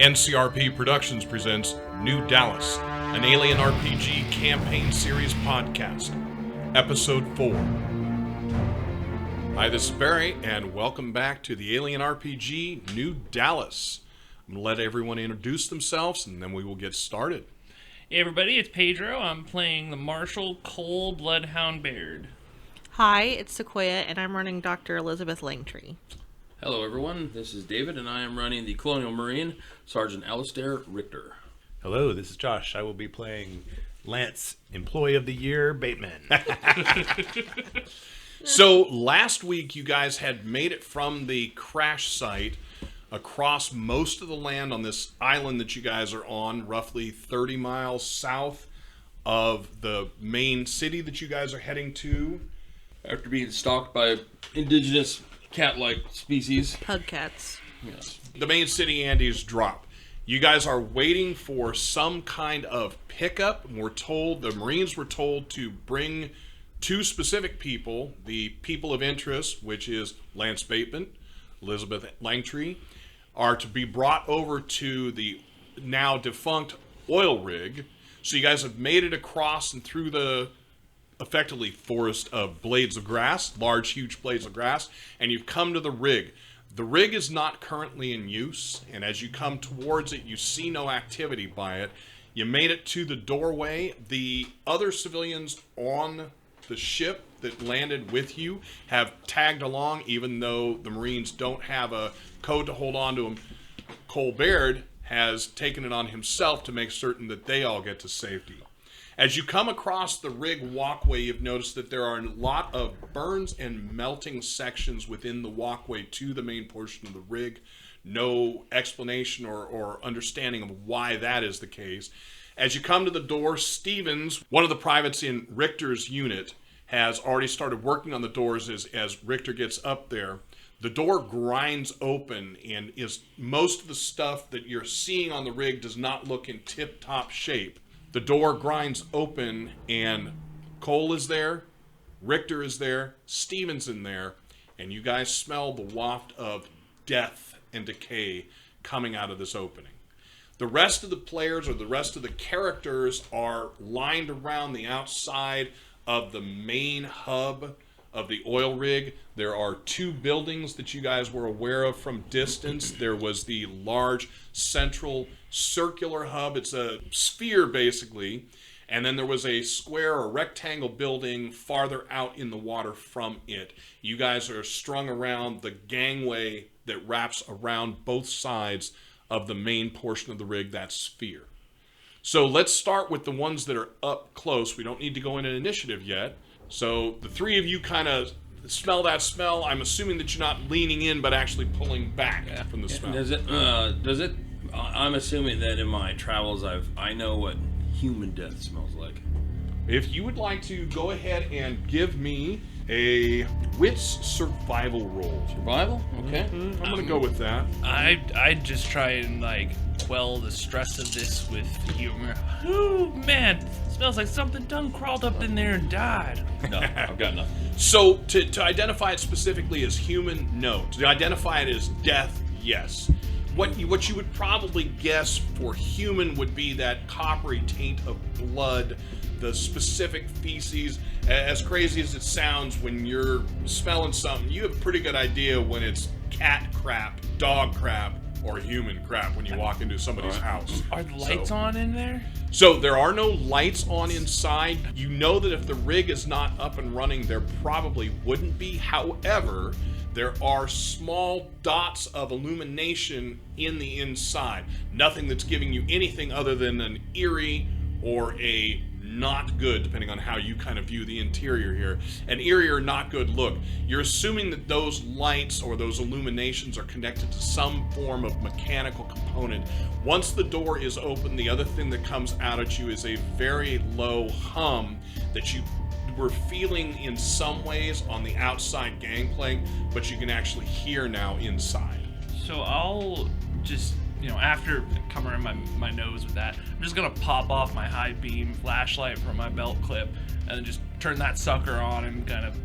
NCRP Productions presents New Dallas, an Alien RPG campaign series podcast, Episode 4. Hi, this is Barry, and welcome back to the Alien RPG New Dallas. I'm going to let everyone introduce themselves, and then we will get started. Hey everybody, it's Pedro. I'm playing the Marshal Cole Bloodhound Baird. Hi, it's Sequoia, and I'm running Dr. Elizabeth Langtree. Hello everyone, this is David, and I am running the Colonial Marine, Sargent Alister, Rictor. Hello, this is Josh. I will be playing Lance, Employee of the Year, Bateman. So, last week you guys had made it from the crash site across most of the land on this island that you guys are on, roughly 30 miles south of the main city that you guys are heading to. After being stalked by indigenous cat-like species. Pug cats. Yes. The main city Andes drop. You guys are waiting for some kind of pickup. And the Marines were told to bring two specific people, the people of interest, which is Lance Bateman, Elizabeth Langtree, are to be brought over to the now defunct oil rig. So you guys have made it across and through the effectively forest of blades of grass, large, huge blades of grass, and you've come to the rig. The rig is not currently in use, and as you come towards it, you see no activity by it. You made it to the doorway. The other civilians on the ship that landed with you have tagged along, even though the Marines don't have a code to hold on to them. Cole Baird has taken it on himself to make certain that they all get to safety. As you come across the rig walkway, you've noticed that there are a lot of burns and melting sections within the walkway to the main portion of the rig. No explanation or understanding of why that is the case. As you come to the door, Stevens, one of the privates in Rictor's unit, has already started working on the doors as Rictor gets up there. The door grinds open, and most of the stuff that you're seeing on the rig does not look in tip-top shape. The door grinds open, and Cole is there, Rictor is there, Stevens in there, and you guys smell the waft of death and decay coming out of this opening. The rest of the players, or the rest of the characters, are lined around the outside of the main hub of the oil rig. There are two buildings that you guys were aware of from distance. There was the large central circular hub. It's a sphere basically, and then there was a square or rectangle building farther out in the water from it. You guys are strung around the gangway that wraps around both sides of the main portion of the rig, that sphere. So let's start with the ones that are up close. We don't need to go into initiative yet. So the three of you kind of smell that smell. I'm assuming that you're not leaning in, but actually pulling back from the smell. Does it? I'm assuming that in my travels, I know what human death smells like. If you would like to go ahead and give me a wits survival roll. Survival? Okay. I'm gonna go with that. I'd just try and quell the stress of this with humor. Ooh, man, smells like something done crawled up in there and died. No, I've got nothing. So to identify it specifically as human, no. To identify it as death, yes. What you would probably guess for human would be that coppery taint of blood, the specific feces. As crazy as it sounds, when you're smelling something, you have a pretty good idea when it's cat crap, dog crap, or human crap when you walk into somebody's house. Are the lights on in there? So there are no lights on inside. You know that if the rig is not up and running, there probably wouldn't be. However, there are small dots of illumination in the inside. Nothing that's giving you anything other than an eerie or a not good, depending on how you kind of view the interior here, an eerie or not good look. You're assuming that those lights or those illuminations are connected to some form of mechanical component. Once the door is open, the other thing that comes out at you is a very low hum that you were feeling in some ways on the outside gangplank, but you can actually hear now inside. So I'll just, after covering my nose with that, I'm just going to pop off my high beam flashlight from my belt clip and then just turn that sucker on and kind of,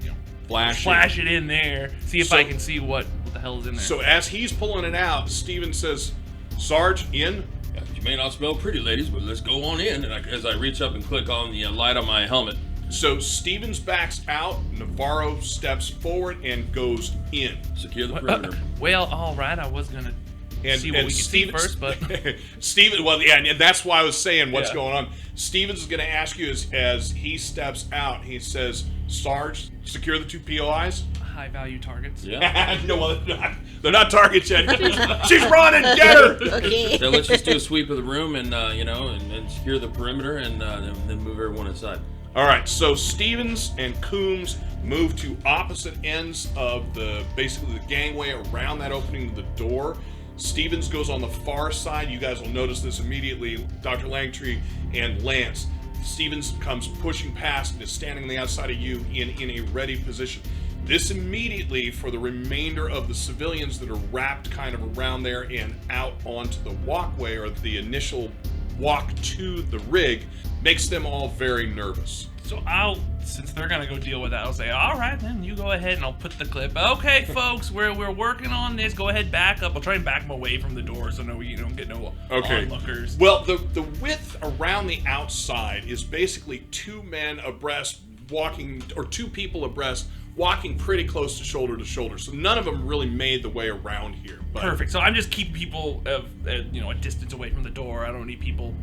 flash it in there, see if I can see what the hell is in there. So as he's pulling it out, Steven says, Sarge, in. You may not smell pretty, ladies, but let's go on in. And as I reach up and click on the light on my helmet. So Stevens backs out, Navarro steps forward and goes in. Secure the perimeter. Well, all right. I was gonna see what we could see first, but Steven, well, yeah, and that's why I was saying what's Yeah. going on. Stevens is going to ask you as he steps out. He says, "Sarge, secure the 2 POIs." high value targets. Yeah. No, well, they're not targets yet. She's running. Get her. Okay. So let's just do a sweep of the room and and secure the perimeter and then move everyone inside. All right, so Stevens and Coombs move to opposite ends of basically the gangway around that opening to the door. Stevens goes on the far side. You guys will notice this immediately. Dr. Langtree and Lance. Stevens comes pushing past and is standing on the outside of you in a ready position. This immediately, for the remainder of the civilians that are wrapped kind of around there and out onto the walkway or the initial walk to the rig, makes them all very nervous. So since they're gonna go deal with that, I'll say, all right, then you go ahead and I'll put the clip. Okay, folks, we're working on this. Go ahead, back up. I'll try and back them away from the door so you don't get no onlookers. Well, the width around the outside is basically 2 men abreast walking, or 2 people abreast walking pretty close to shoulder. So none of them really made the way around here. But Perfect. So I'm just keeping people a distance away from the door. I don't need people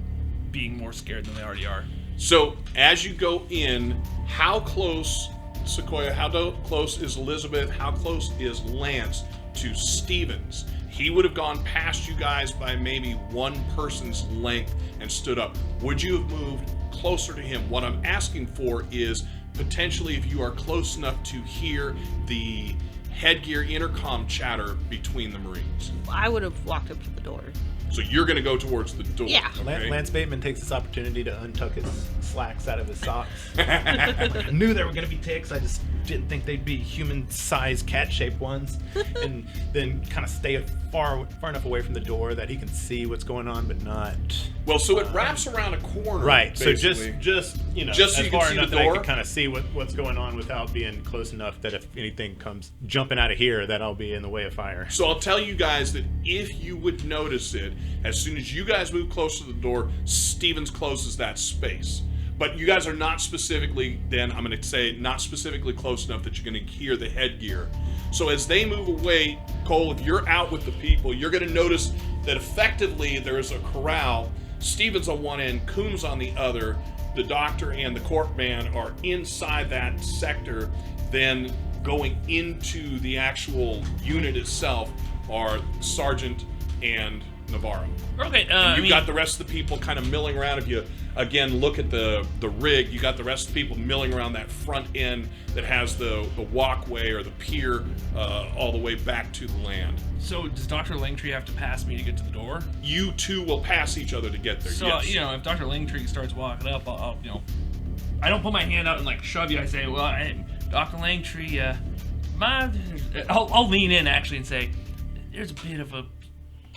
being more scared than they already are. So as you go in, how close, Sequoia, how close is Elizabeth, how close is Lance to Stevens? He would have gone past you guys by maybe 1 person's length and stood up. Would you have moved closer to him? What I'm asking for is potentially if you are close enough to hear the headgear intercom chatter between the Marines. I would have walked up to the door. So you're going to go towards the door. Yeah. Okay? Lance Bateman takes this opportunity to untuck his slacks out of his socks. I knew there were going to be ticks. I just didn't think they'd be human-sized, cat-shaped ones. And then kind of stay far enough away from the door that he can see what's going on, but not. Well, so it wraps around a corner. Right. So basically. just Just so as you can far see enough the that I door? can kind of see what's going on without being close enough that if anything comes jumping out of here, that I'll be in the way of fire. So I'll tell you guys that if you would notice it, as soon as you guys move close to the door, Stevens closes that space. But you guys are not specifically, then I'm going to say, not specifically close enough that you're going to hear the headgear. So as they move away, Cole, if you're out with the people, you're going to notice that effectively there's a corral. Stevens on one end, Coombs on the other. The doctor and the corp man are inside that sector. Then going into the actual unit itself are Sargent and Navarro. Okay. You've got the rest of the people kind of milling around. If you, again, look at the rig, you got the rest of the people milling around that front end that has the walkway or the pier all the way back to the land. So does Dr. Langtree have to pass me to get to the door? You two will pass each other to get there, So, yes. if Dr. Langtree starts walking up, I'll I don't put my hand out and like shove you. I say, well, Dr. Langtree, I'll lean in actually and say, there's a bit of a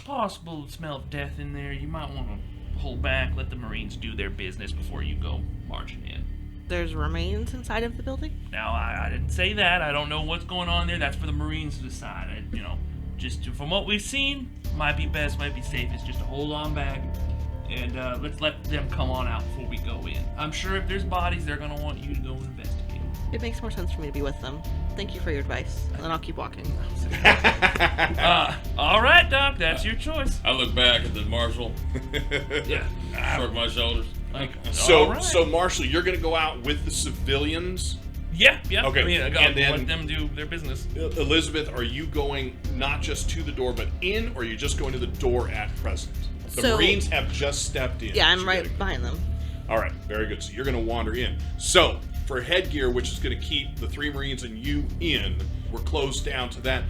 possible smell of death in there. You might want to hold back, let the Marines do their business before you go marching in. There's remains inside of the building? Now, I didn't say that. I don't know what's going on there. That's for the Marines to decide. Just from what we've seen, might be best, might be safest just to hold on back and let's let them come on out before we go in. I'm sure if there's bodies, they're going to want you to go investigate. It makes more sense for me to be with them. Thank you for your advice. And then I'll keep walking. All right, Doc, that's your choice. I look back at the marshal, Yeah. shrug my shoulders. Like, So, all right. so Marshall, you're going to go out with the civilians. Yeah. Okay, I mean, I gotta and then- let them do their business. Elizabeth, are you going not just to the door, but in, or are you just going to the door at present? The So- Marines have just stepped in. Yeah, I'm So right you gotta- behind them. All right, very good. So you're going to wander in. So for headgear, which is going to keep the 3 Marines and you in, we're closed down to that.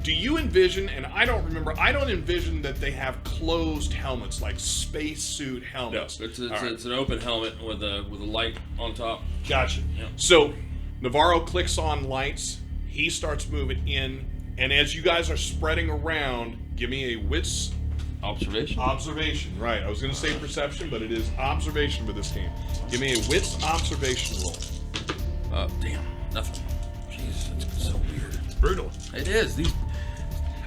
Do you envision, and I don't envision that they have closed helmets, like spacesuit No, helmets. it's All right. an open helmet with a light on top. Gotcha. Yeah. So Navarro clicks on lights. He starts moving in. And as you guys are spreading around, give me a wits Observation. observation. Right. I was going to say perception, but it is observation for this game. Give me a wits observation roll. Damn, nothing. Jeez, it's so weird. Brutal. It is.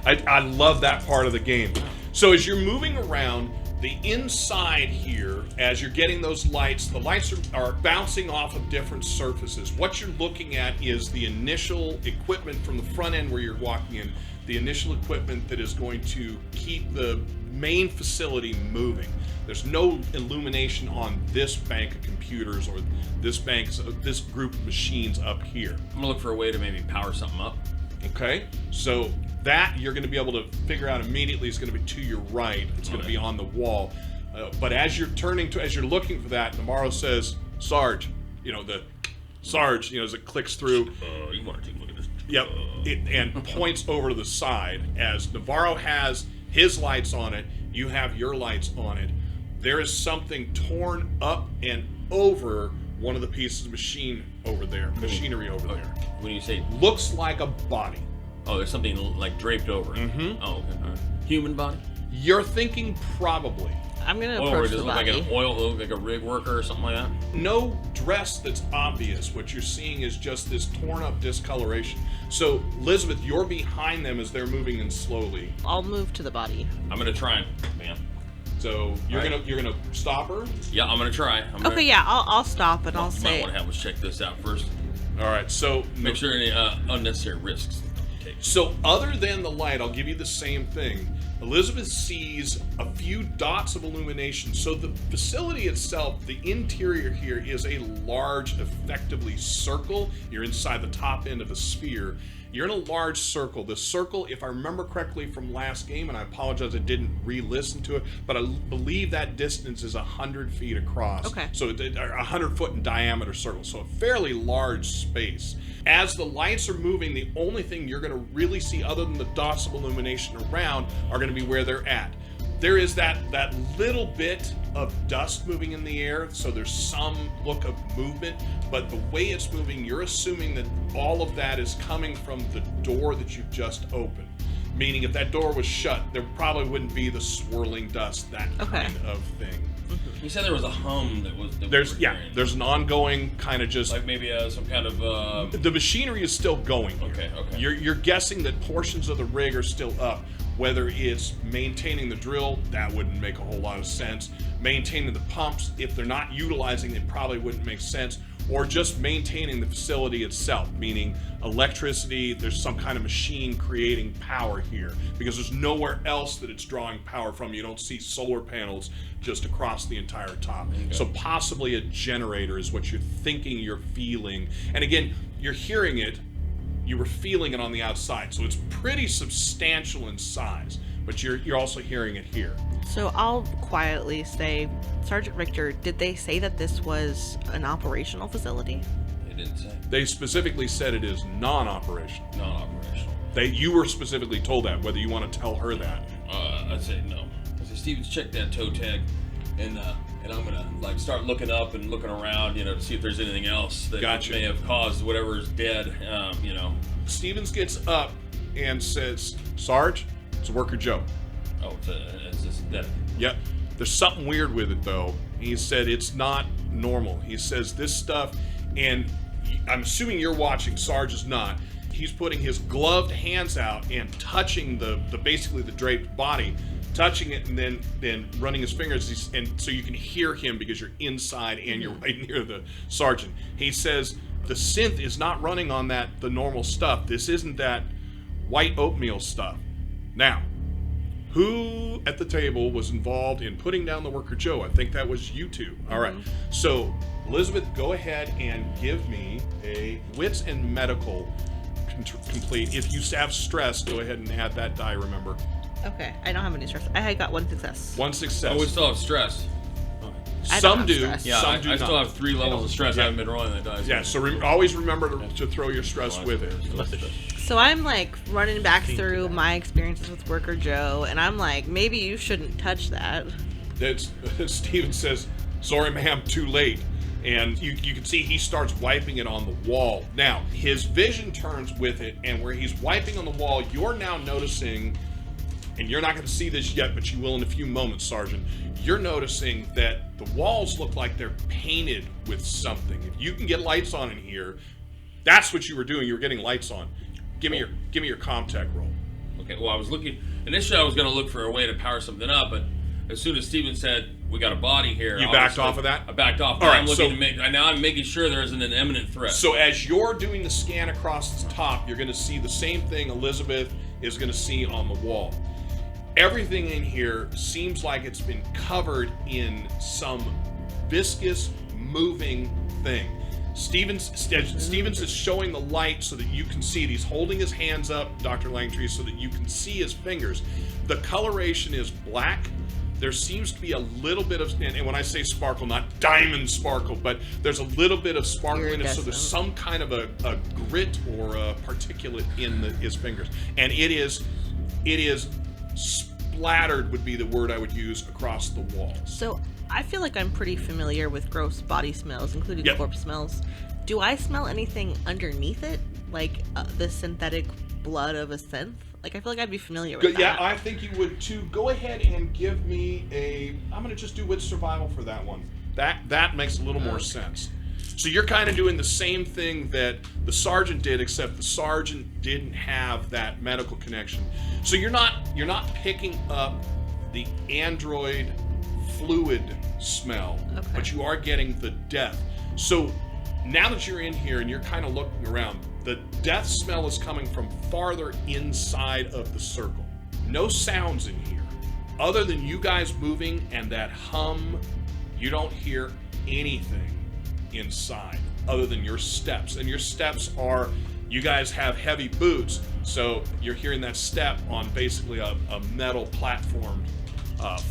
I love that part of the game. So as you're moving around, the inside here, as you're getting those lights, the lights are bouncing off of different surfaces. What you're looking at is the initial equipment from the front end where you're walking in, the initial equipment that is going to keep the main facility moving. There's no illumination on this bank of computers or this group of machines up here. I'm gonna look for a way to maybe power something up. Okay, so that you're going to be able to figure out immediately is going to be to your right. It's going to be on the wall. But as you're looking for that, Navarro says, Sarge, Sarge, as it clicks through. You want to take a look at this? Yep, and points over to the side. As Navarro has his lights on it, you have your lights on it. There is something torn up and over one of the pieces of machinery over there. When you say, Looks like a body. oh, there's something like draped over it. Mm-hmm. Oh, okay. All right. Human body? You're thinking probably. I'm gonna Or approach does the it look like body. an oil, like a rig worker or something like that? No dress that's obvious. What you're seeing is just this torn up discoloration. So, Elizabeth, you're behind them as they're moving in slowly. I'll move to the body. I'm gonna try and, man. So you're Right. gonna stop her. Yeah, I'm gonna try. Okay, yeah, I'll stop and I'll Might say. want to have us check this out first. All right. So Make sure any unnecessary risks. Okay. So other than the light, I'll give you the same thing. Elizabeth sees a few dots of illumination. So the facility itself, the interior here is a large, effectively circle. You're inside the top end of a sphere. You're in a large circle. The circle, if I remember correctly from last game, and I apologize I didn't re-listen to it, but I believe that distance is 100 feet across. Okay. So 100 foot in diameter circle, so a fairly large space. As the lights are moving, the only thing you're going to really see other than the dots of illumination around are going to be where they're at. There is that little bit of dust moving in the air, so there's some look of movement, but the way it's moving, you're assuming that all of that is coming from the door that you've just opened. Meaning if that door was shut, there probably wouldn't be the swirling dust, that kind of thing. You said there was a hum that was. There's an ongoing kind of just like maybe some kind of. The machinery is still going here. Okay. You're guessing that portions of the rig are still up. Whether it's maintaining the drill, that wouldn't make a whole lot of sense. Maintaining the pumps, if they're not utilizing it, probably wouldn't make sense. Or just maintaining the facility itself, meaning electricity, there's some kind of machine creating power here. Because there's nowhere else that it's drawing power from. You don't see solar panels just across the entire top. Okay. So possibly a generator is what you're thinking you're feeling. And again, you're hearing it, you were feeling it on the outside. So it's pretty substantial in size, but you're also hearing it here. So I'll quietly say, Sergeant Rictor, did they say that this was an operational facility? They didn't say. They specifically said it is non-operational. Non-operational. You were specifically told that, whether you want to tell her that. I'd say no. I say, Stevens, check that toe tag, and I'm gonna start looking up and looking around, to see if there's anything else that may have caused whatever is dead. Stevens gets up and says, Sarge, it's Worker Joe. Oh, it's just dead. Yep. There's something weird with it, though. He said it's not normal. He says this stuff, and I'm assuming you're watching. Sarge is not. He's putting his gloved hands out and touching the basically the draped body, touching it, and then running his fingers, and so you can hear him because you're inside and you're right near the sergeant. He says the synth is not running on the normal stuff. This isn't that white oatmeal stuff. Now, who at the table was involved in putting down the Worker Joe? I think that was you two. All right. So, Elizabeth, go ahead and give me a wits and medical complete. If you have stress, go ahead and add that die, remember. Okay, I don't have any stress. I got one success. One success. Oh, we still have stress. Some do. Stress. Yeah, some do I not. still have 3 levels of stress. I haven't been rolling that dice. Yeah, so always remember to throw your stress with it. So I'm running back through my experiences with Worker Joe, and I'm like, maybe you shouldn't touch that. Steven says, sorry ma'am, too late. And you can see he starts wiping it on the wall. Now, his vision turns with it, and where he's wiping on the wall, you're now noticing, and you're not going to see this yet, but you will in a few moments, Sergeant, you're noticing that the walls look like they're painted with something. If you can get lights on in here, that's what you were doing. You were getting lights on. Give me your CommTech roll. Okay, well, I was looking... Initially, I was going to look for a way to power something up, but as soon as Steven said, we got a body here... You backed off of that? I backed off. All right, I'm looking to make... Now I'm making sure there isn't an imminent threat. So as you're doing the scan across the top, you're going to see the same thing Elizabeth is going to see on the wall. Everything in here seems like it's been covered in some viscous, moving thing. Stevens is showing the light so that you can see it. He's holding his hands up, Dr. Langtree, so that you can see his fingers. The coloration is black. There seems to be a little bit of, and when I say sparkle, not diamond sparkle, but there's a little bit of sparkliness, so there's some kind of a grit or a particulate in his fingers. And it is splattered would be the word I would use across the walls. So I feel like I'm pretty familiar with gross body smells, including corpse smells. Do I smell anything underneath it, like the synthetic blood of a synth? Like, I feel like I'd be familiar with that. Yeah, I think you would too. Go ahead and give me I'm going to just do wit survival for that one. That makes a little more sense. So you're kind of doing the same thing that the Sargent did, except the Sargent didn't have that medical connection. So you're not picking up the android fluid smell, but you are getting the death. So now that you're in here and you're kind of looking around, the death smell is coming from farther inside of the circle. No sounds in here. Other than you guys moving and that hum, you don't hear anything inside other than your steps. And your steps are, you guys have heavy boots, so you're hearing that step on basically a metal platform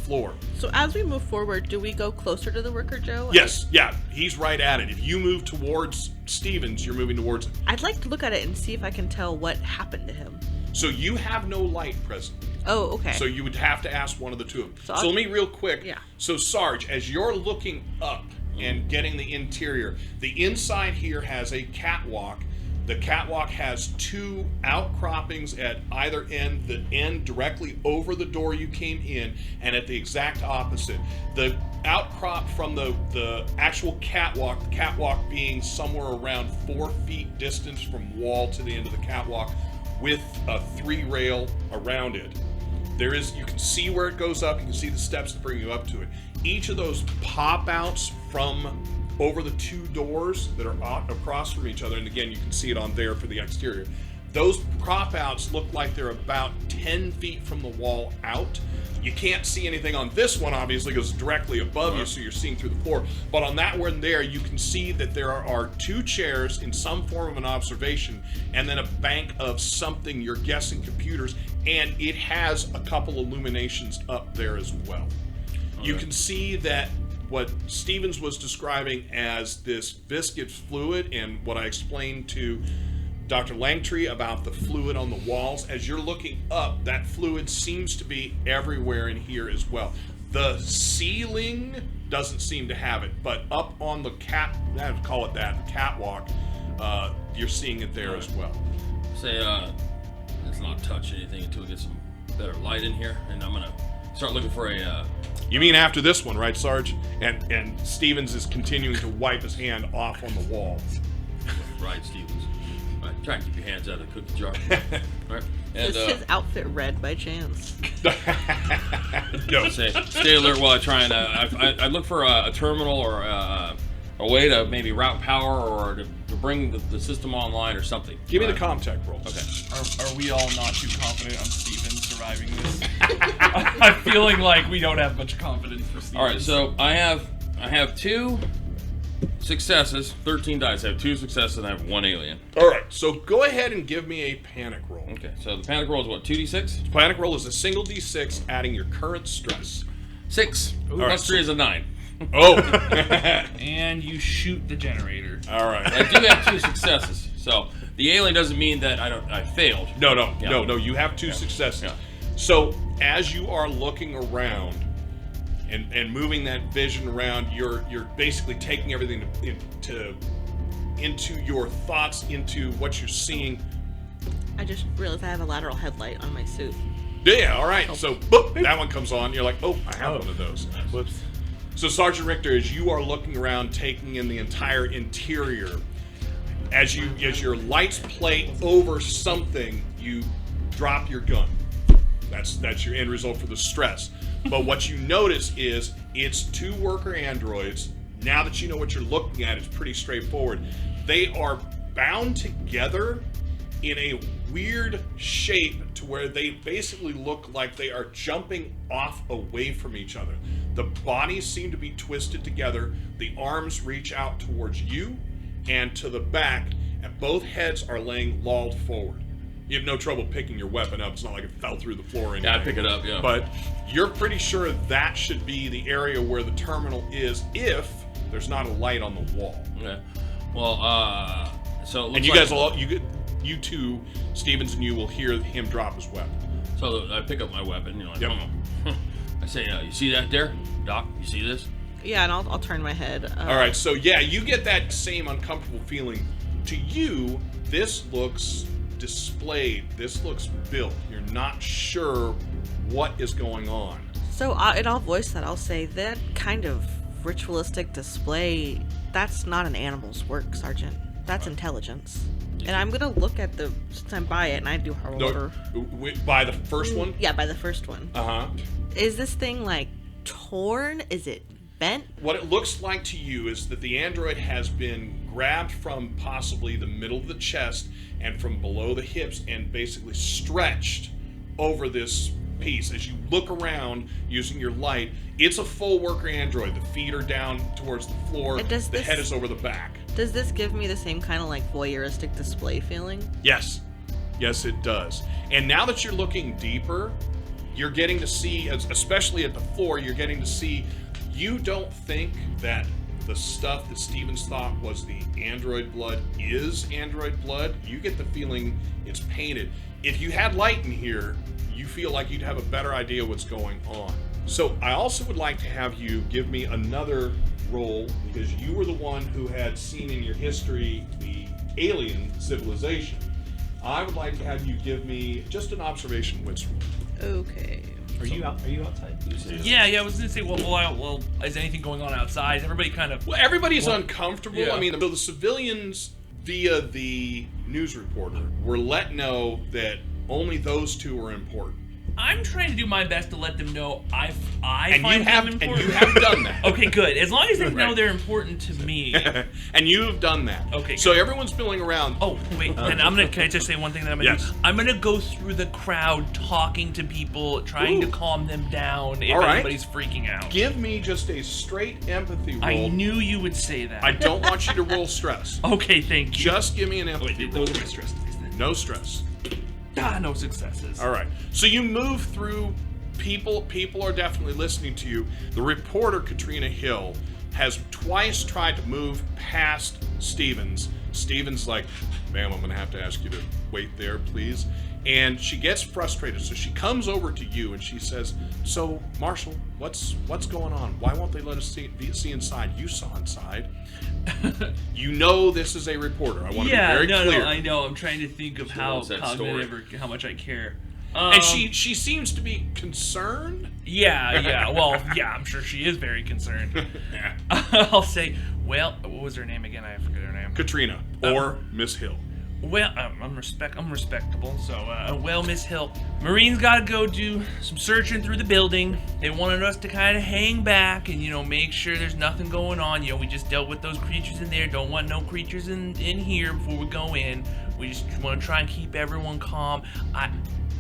floor. So as we move forward, do we go closer to the worker, Joe? Yes, yeah, he's right at it. If you move towards Stevens, you're moving towards him. I'd like to look at it and see if I can tell what happened to him. So you have no light present. Oh, okay. So you would have to ask one of the two of them. So let me real quick. Yeah. So Sarge, as you're looking up and getting the interior, the inside here has a catwalk. The catwalk has two outcroppings at either end, the end directly over the door you came in, and at the exact opposite. The outcrop from the actual catwalk, the catwalk being somewhere around 4 feet distance from wall to the end of the catwalk with a 3-rail around it. You can see where it goes up, you can see the steps that bring you up to it. Each of those pop outs from over the two doors that are across from each other, and again, you can see it on there for the exterior. Those prop outs look like they're about 10 feet from the wall out. You can't see anything on this one, obviously, because it's directly above you, so you're seeing through the floor. But on that one there, you can see that there are 2 chairs in some form of an observation, and then a bank of something, you're guessing computers, and it has a couple illuminations up there as well. Okay. You can see that what Stevens was describing as this viscous fluid, and what I explained to Dr. Langtree about the fluid on the walls, as you're looking up, that fluid seems to be everywhere in here as well. The ceiling doesn't seem to have it, but up on the I would call it that, the catwalk, you're seeing it there as well. Say, let's not touch anything until we get some better light in here, and I'm gonna start looking for a... You mean after this one, right, Sarge? And Stevens is continuing to wipe his hand off on the wall. Right, Stevens. All right, try and keep your hands out of the cookie jar. All right. And, is his outfit red by chance? No. Stay alert while I try and... I look for a terminal or a way to maybe route power or to bring the system online or something. Give me the CommTech roll. Okay. Are we all not too confident on Steven surviving this? I'm feeling like we don't have much confidence for Steven. All right, so I have 2 successes, 13 dice. I have 2 successes and I have 1 alien. All right, so go ahead and give me a panic roll. Okay, so the panic roll is what, 2d6? Panic roll is a single d6, adding your current stress. 6. Ooh, plus 3 is a 9. Oh. And you shoot the generator. All right. I do have 2 successes, so the alien doesn't mean that I failed. No, you have 2 successes. Yeah. So as you are looking around and moving that vision around, you're basically taking everything into your thoughts, into what you're seeing. I just realized I have a lateral headlight on my suit. Yeah, all right. So boop, that one comes on. You're like, oh, I have one of those. Whoops. So Sergeant Rictor, as you are looking around, taking in the entire interior, as your lights play over something, you drop your gun. That's your end result for the stress. But what you notice is it's 2 worker androids. Now that you know what you're looking at, it's pretty straightforward. They are bound together in a weird shape to where they basically look like they are jumping off away from each other. The bodies seem to be twisted together. The arms reach out towards you and to the back, and both heads are laying lolled forward. You have no trouble picking your weapon up. It's not like it fell through the floor or anything. Yeah, I pick it up, yeah. But you're pretty sure that should be the area where the terminal is if there's not a light on the wall. Okay. Well, so it looks And you like, guys will, you two, Stevens and you, will hear him drop his weapon. So I pick up my weapon, you know, like, Yep. I say, you see that there? Doc, you see this? Yeah, and I'll turn my head. All right, so yeah, you get that same uncomfortable feeling. To you, this looks displayed. This looks built. You're not sure what is going on. So and I'll voice that. I'll say that kind of ritualistic display, that's not an animal's work, Sargent. That's intelligence. And I'm gonna look at since I'm by it, and I do however. By the first one? Yeah, by the first one. Uh-huh. Is this thing like torn? Is it bent? What it looks like to you is that the android has been grabbed from possibly the middle of the chest and from below the hips and basically stretched over this piece. As you look around using your light, it's a full worker android. The feet are down towards the floor. And does the this- head is over the back. Does this give me the same kind of like voyeuristic display feeling? Yes. Yes, it does. And now that you're looking deeper, you're getting to see, especially at the floor, you're getting to see, you don't think that the stuff that Stevens thought was the android blood is android blood. You get the feeling it's painted. If you had light in here, you feel like you'd have a better idea what's going on. So I also would like to have you give me another roll, because you were the one who had seen in your history the alien civilization. I would like to have you give me just an observation wits roll. Okay. Are you outside? Yeah, I was gonna say, well, is anything going on outside? Is everybody kind of... Well, everybody's uncomfortable. Yeah. I mean, the civilians, via the news reporter, were let know that only those two are important. I'm trying to do my best to let them know I And find you have, them and important. you have done that. Okay, good. As long as they know Right. they're important to me. And you have done that. Okay, So everyone's milling around. Oh, wait, and can I just say one thing that I'm gonna Yes. do? I'm gonna go through the crowd talking to people, trying to Ooh. calm them down if All right. anybody's freaking out. Give me just a straight empathy roll. I knew you would say that. I don't want you to roll stress. Okay, thank you. Just give me an empathy roll. Those are my stress dice then. No stress. No successes. All right. So you move through people. People are definitely listening to you. The reporter, Katrina Hill, has twice tried to move past Stevens. Stevens like, ma'am, I'm going to have to ask you to wait there, please. And she gets frustrated. So she comes over to you and she says, so, Marshall, what's going on? Why won't they let us see inside? You saw inside. You know this is a reporter. I want to be very clear. No, I know. I'm trying to think of how wants that cognitive or how much I care. And she seems to be concerned. Yeah. Well, yeah, I'm sure she is very concerned. I'll say, well, what was her name again? I forget her name. Katrina or Miss Hill. Well, I'm respectable. So, well, Miss Hill, Marines gotta go do some searching through the building. They wanted us to kind of hang back and, make sure there's nothing going on. We just dealt with those creatures in there. Don't want no creatures in here before we go in. We just want to try and keep everyone calm. I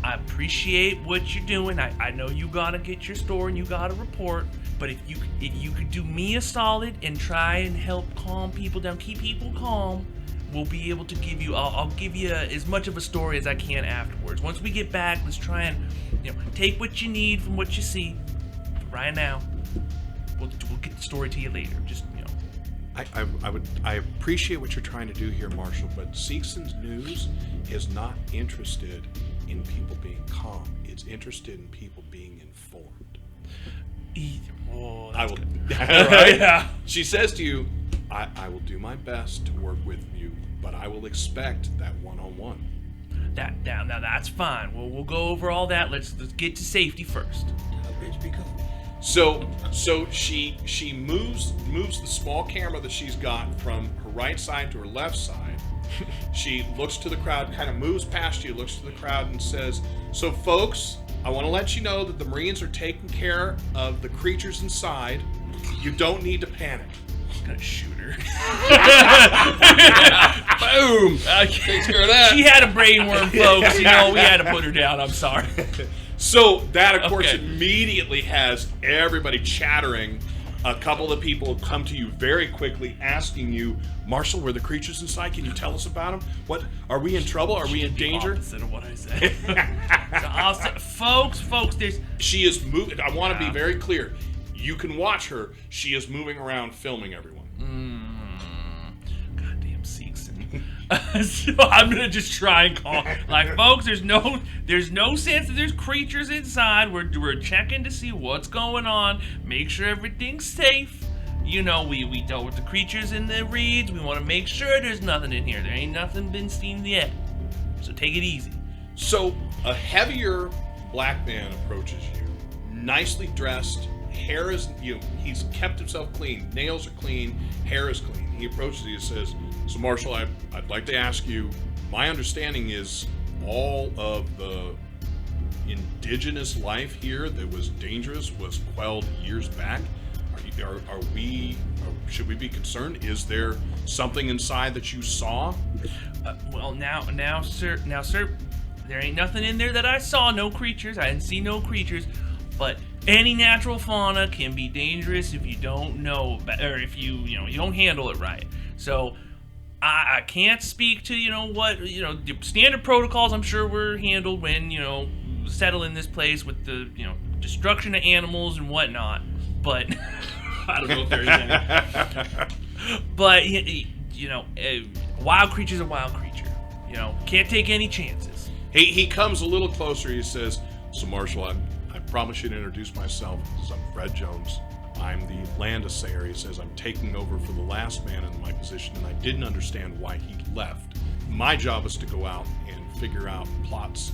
appreciate what you're doing. I know you gotta get your story and you gotta report. But if you could do me a solid and try and help calm people down, keep people calm, we'll be able to give you. I'll give you as much of a story as I can afterwards. Once we get back, let's try and take what you need from what you see. But right now, we'll get the story to you later. Just I appreciate what you're trying to do here, Marshall, but Seekson's News is not interested in people being calm. It's interested in people being informed. Oh, I that's will. good. Right? Yeah. She says to you, I will do my best to work with you, but I will expect that one-on-one. Now that's fine. We'll go over all that. Let's get to safety first. So she moves the small camera that she's got from her right side to her left side. She looks to the crowd, kind of moves past you, looks to the crowd and says, so folks, I want to let you know that the Marines are taking care of the creatures inside. You don't need to panic. I'm gonna shoot her. Boom! Takes care of that. She had a brainworm, folks. You know, we had to put her down. I'm sorry. So that, of course, Okay. immediately has everybody chattering. A couple of people come to you very quickly asking you, Marshal, were the creatures inside? Can you tell us about them? What, are we in trouble? Are we in danger? Opposite of what I said. So I'll say, folks, there's She is moving. I want to be very clear. You can watch her. She is moving around filming everyone. goddamn Seegson. So I'm gonna just try and call, like, folks, there's no sense that there's creatures inside. We're checking to see what's going on, make sure everything's safe. You know, we dealt with the creatures in the reeds. We want to make sure there's nothing in here. There ain't nothing been seen yet. So take it easy. So a heavier black man approaches you, nicely dressed. Hair is, he's kept himself clean. Nails are clean. Hair is clean. He approaches you and says, so Marshal, I'd like to ask you, my understanding is all of the indigenous life here that was dangerous was quelled years back. Should we be concerned? Is there something inside that you saw? Well, now, sir, there ain't nothing in there that I saw. No creatures. I didn't see no creatures. But any natural fauna can be dangerous if you don't know, or if you don't handle it right. So I can't speak to the standard protocols. I'm sure were handled when settle in this place with the destruction of animals and whatnot. But I don't know if there is any. But a wild creature's a wild creature. Can't take any chances. He comes a little closer. He says, so Marshal, I promise you to introduce myself. I'm Fred Jones. I'm the land assayer. He says, I'm taking over for the last man in my position, and I didn't understand why he left. My job is to go out and figure out plots,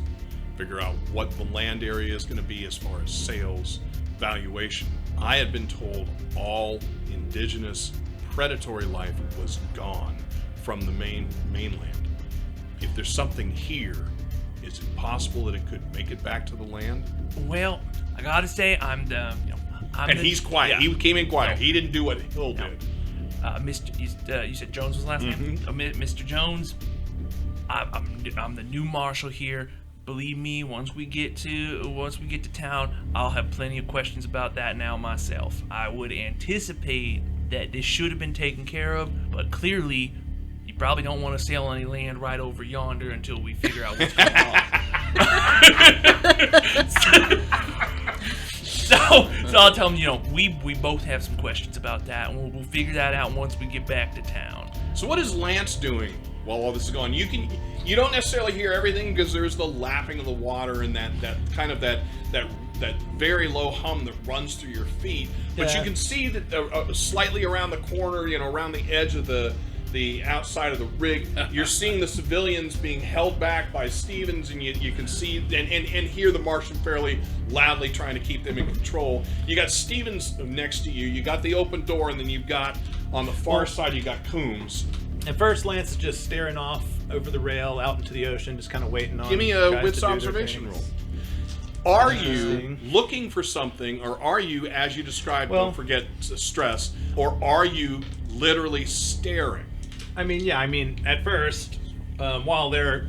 figure out what the land area is going to be as far as sales, valuation. I had been told all indigenous predatory life was gone from the mainland. If there's something here, is it possible that it could make it back to the land? Well, I gotta say, He's quiet. Yeah. He came in quiet. No. He didn't do what Hill No. did. You said Jones was the last name? Mr. Jones, I'm the new marshal here. Believe me, once we get to town, I'll have plenty of questions about that now myself. I would anticipate that this should have been taken care of, but clearly, you probably don't want to sail any land right over yonder until we figure out what's going on. So I'll tell them, we both have some questions about that, and we'll figure that out once we get back to town. So what is Lance doing while all this is going? You don't necessarily hear everything because there's the lapping of the water and that kind of that very low hum that runs through your feet. But you can see that slightly around the corner, around the edge of the outside of the rig, you're seeing the civilians being held back by Stevens, and you can see and hear the Martian fairly loudly trying to keep them in control. You got Stevens next to you, you got the open door, and then you've got on the far side you got Coombs. At first, Lance is just staring off over the rail out into the ocean, just kind of waiting on. Give me guys a to wits do their observation things. roll. Are Interesting. you looking for something, or are you, as you described, Well- don't forget stress, or are you literally staring? At first, while they're,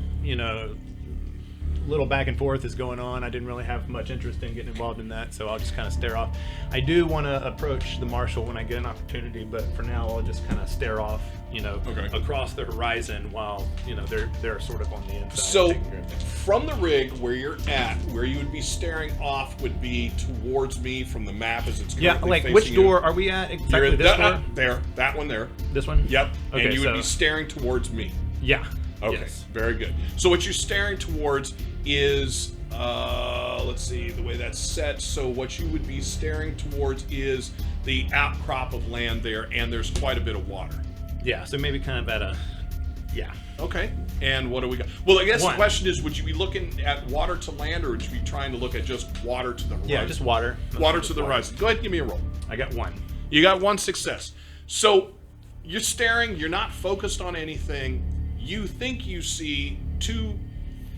little back and forth is going on, I didn't really have much interest in getting involved in that, so I'll just kind of stare off. I do want to approach the marshal when I get an opportunity, but for now I'll just kind of stare off, across the horizon while, they're sort of on the inside. So, taking care of things. from the rig where you're at, where you would be staring off would be towards me from the map as it's currently facing which you. door are we at? You're Exactly in this door? there, that one there. This one? Yep. Okay, and you would so- be staring towards me. Yeah. Okay, Yes. very good. So what you're staring towards is, let's see, the way that's set. So what you would be staring towards is the outcrop of land there, and there's quite a bit of water. Yeah, so maybe kind of at a... Yeah. Okay, and what do we got? Well, I guess One. the question is, would you be looking at water to land, or would you be trying to look at just water to the horizon? Yeah, just water. Water Just to the horizon. Go ahead and give me a roll. I got one. You got one success. So you're staring, you're not focused on anything. You think you see two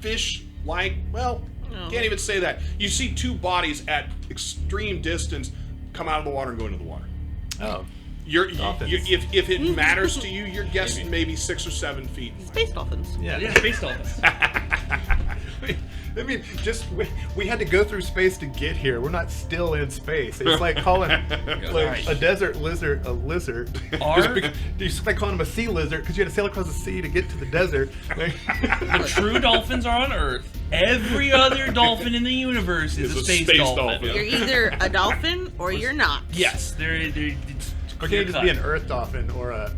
fish-like, well, No. Can't even say that. You see two bodies at extreme distance come out of the water and go into the water. Oh. If it matters to you, you're guessing maybe 6 or 7 feet. Space dolphins. Yeah, space dolphins. I mean, we had to go through space to get here. We're not still in space. It's like calling a desert lizard a lizard. It's like calling him a sea lizard because you had to sail across the sea to get to the desert. The true dolphins are on Earth. Every other dolphin in the universe is a space dolphin. You're either a dolphin or you're not. Yes, they're Okay, just be an Earth dolphin or a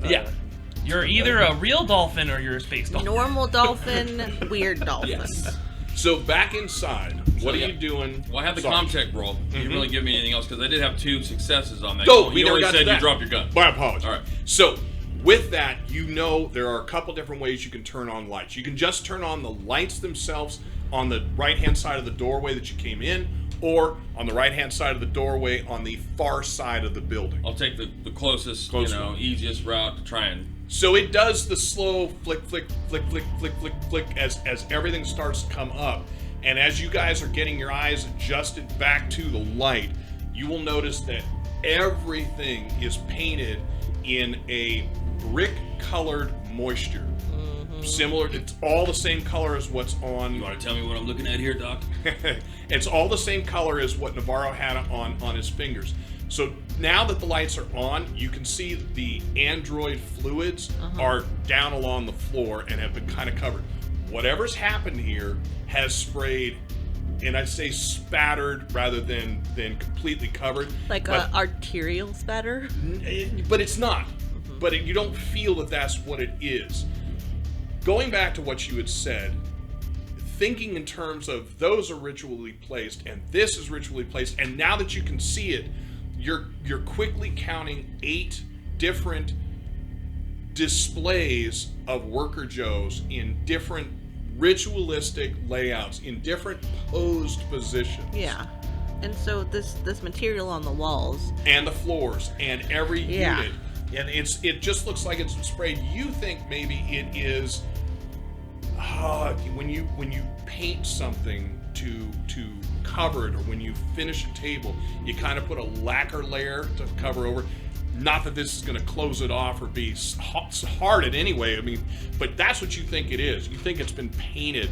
You're either a real dolphin or you're a space dolphin. Normal dolphin, weird dolphin. Yes. So back inside, what are you doing? Well, I have the ComTech roll. You didn't really give me anything else because I did have 2 successes on that. Oh, we you never already got to said that. you dropped your gun. My apologies. All right. So with that, you know there are a couple different ways you can turn on lights. You can just turn on the lights themselves on the right-hand side of the doorway that you came in, or on the right-hand side of the doorway on the far side of the building. I'll take the closest, one. easiest route to try and... So it does the slow flick, flick, flick, flick, flick, flick, flick as everything starts to come up. And as you guys are getting your eyes adjusted back to the light, you will notice that everything is painted in a brick-colored moisture. Similar, it's all the same color as what's on. You want to tell me what I'm looking at here, Doc? It's all the same color as what Navarro had on his fingers. So now that the lights are on, you can see the android fluids are down along the floor and have been kind of covered. Whatever's happened here has sprayed, and I say spattered rather than completely covered. Like a arterial spatter? But it's not. But you don't feel that that's what it is. Going back to what you had said, thinking in terms of those are ritually placed and this is ritually placed, and now that you can see it, you're quickly counting 8 different displays of Worker Joes in different ritualistic layouts, in different posed positions. Yeah. And so this material on the walls and the floors and every unit, and it just looks like it's sprayed. You think maybe it is when you paint something to cover it, or when you finish a table, you kind of put a lacquer layer to cover over. Not that this is going to close it off or be hard in any way. I mean, but that's what you think it is. You think it's been painted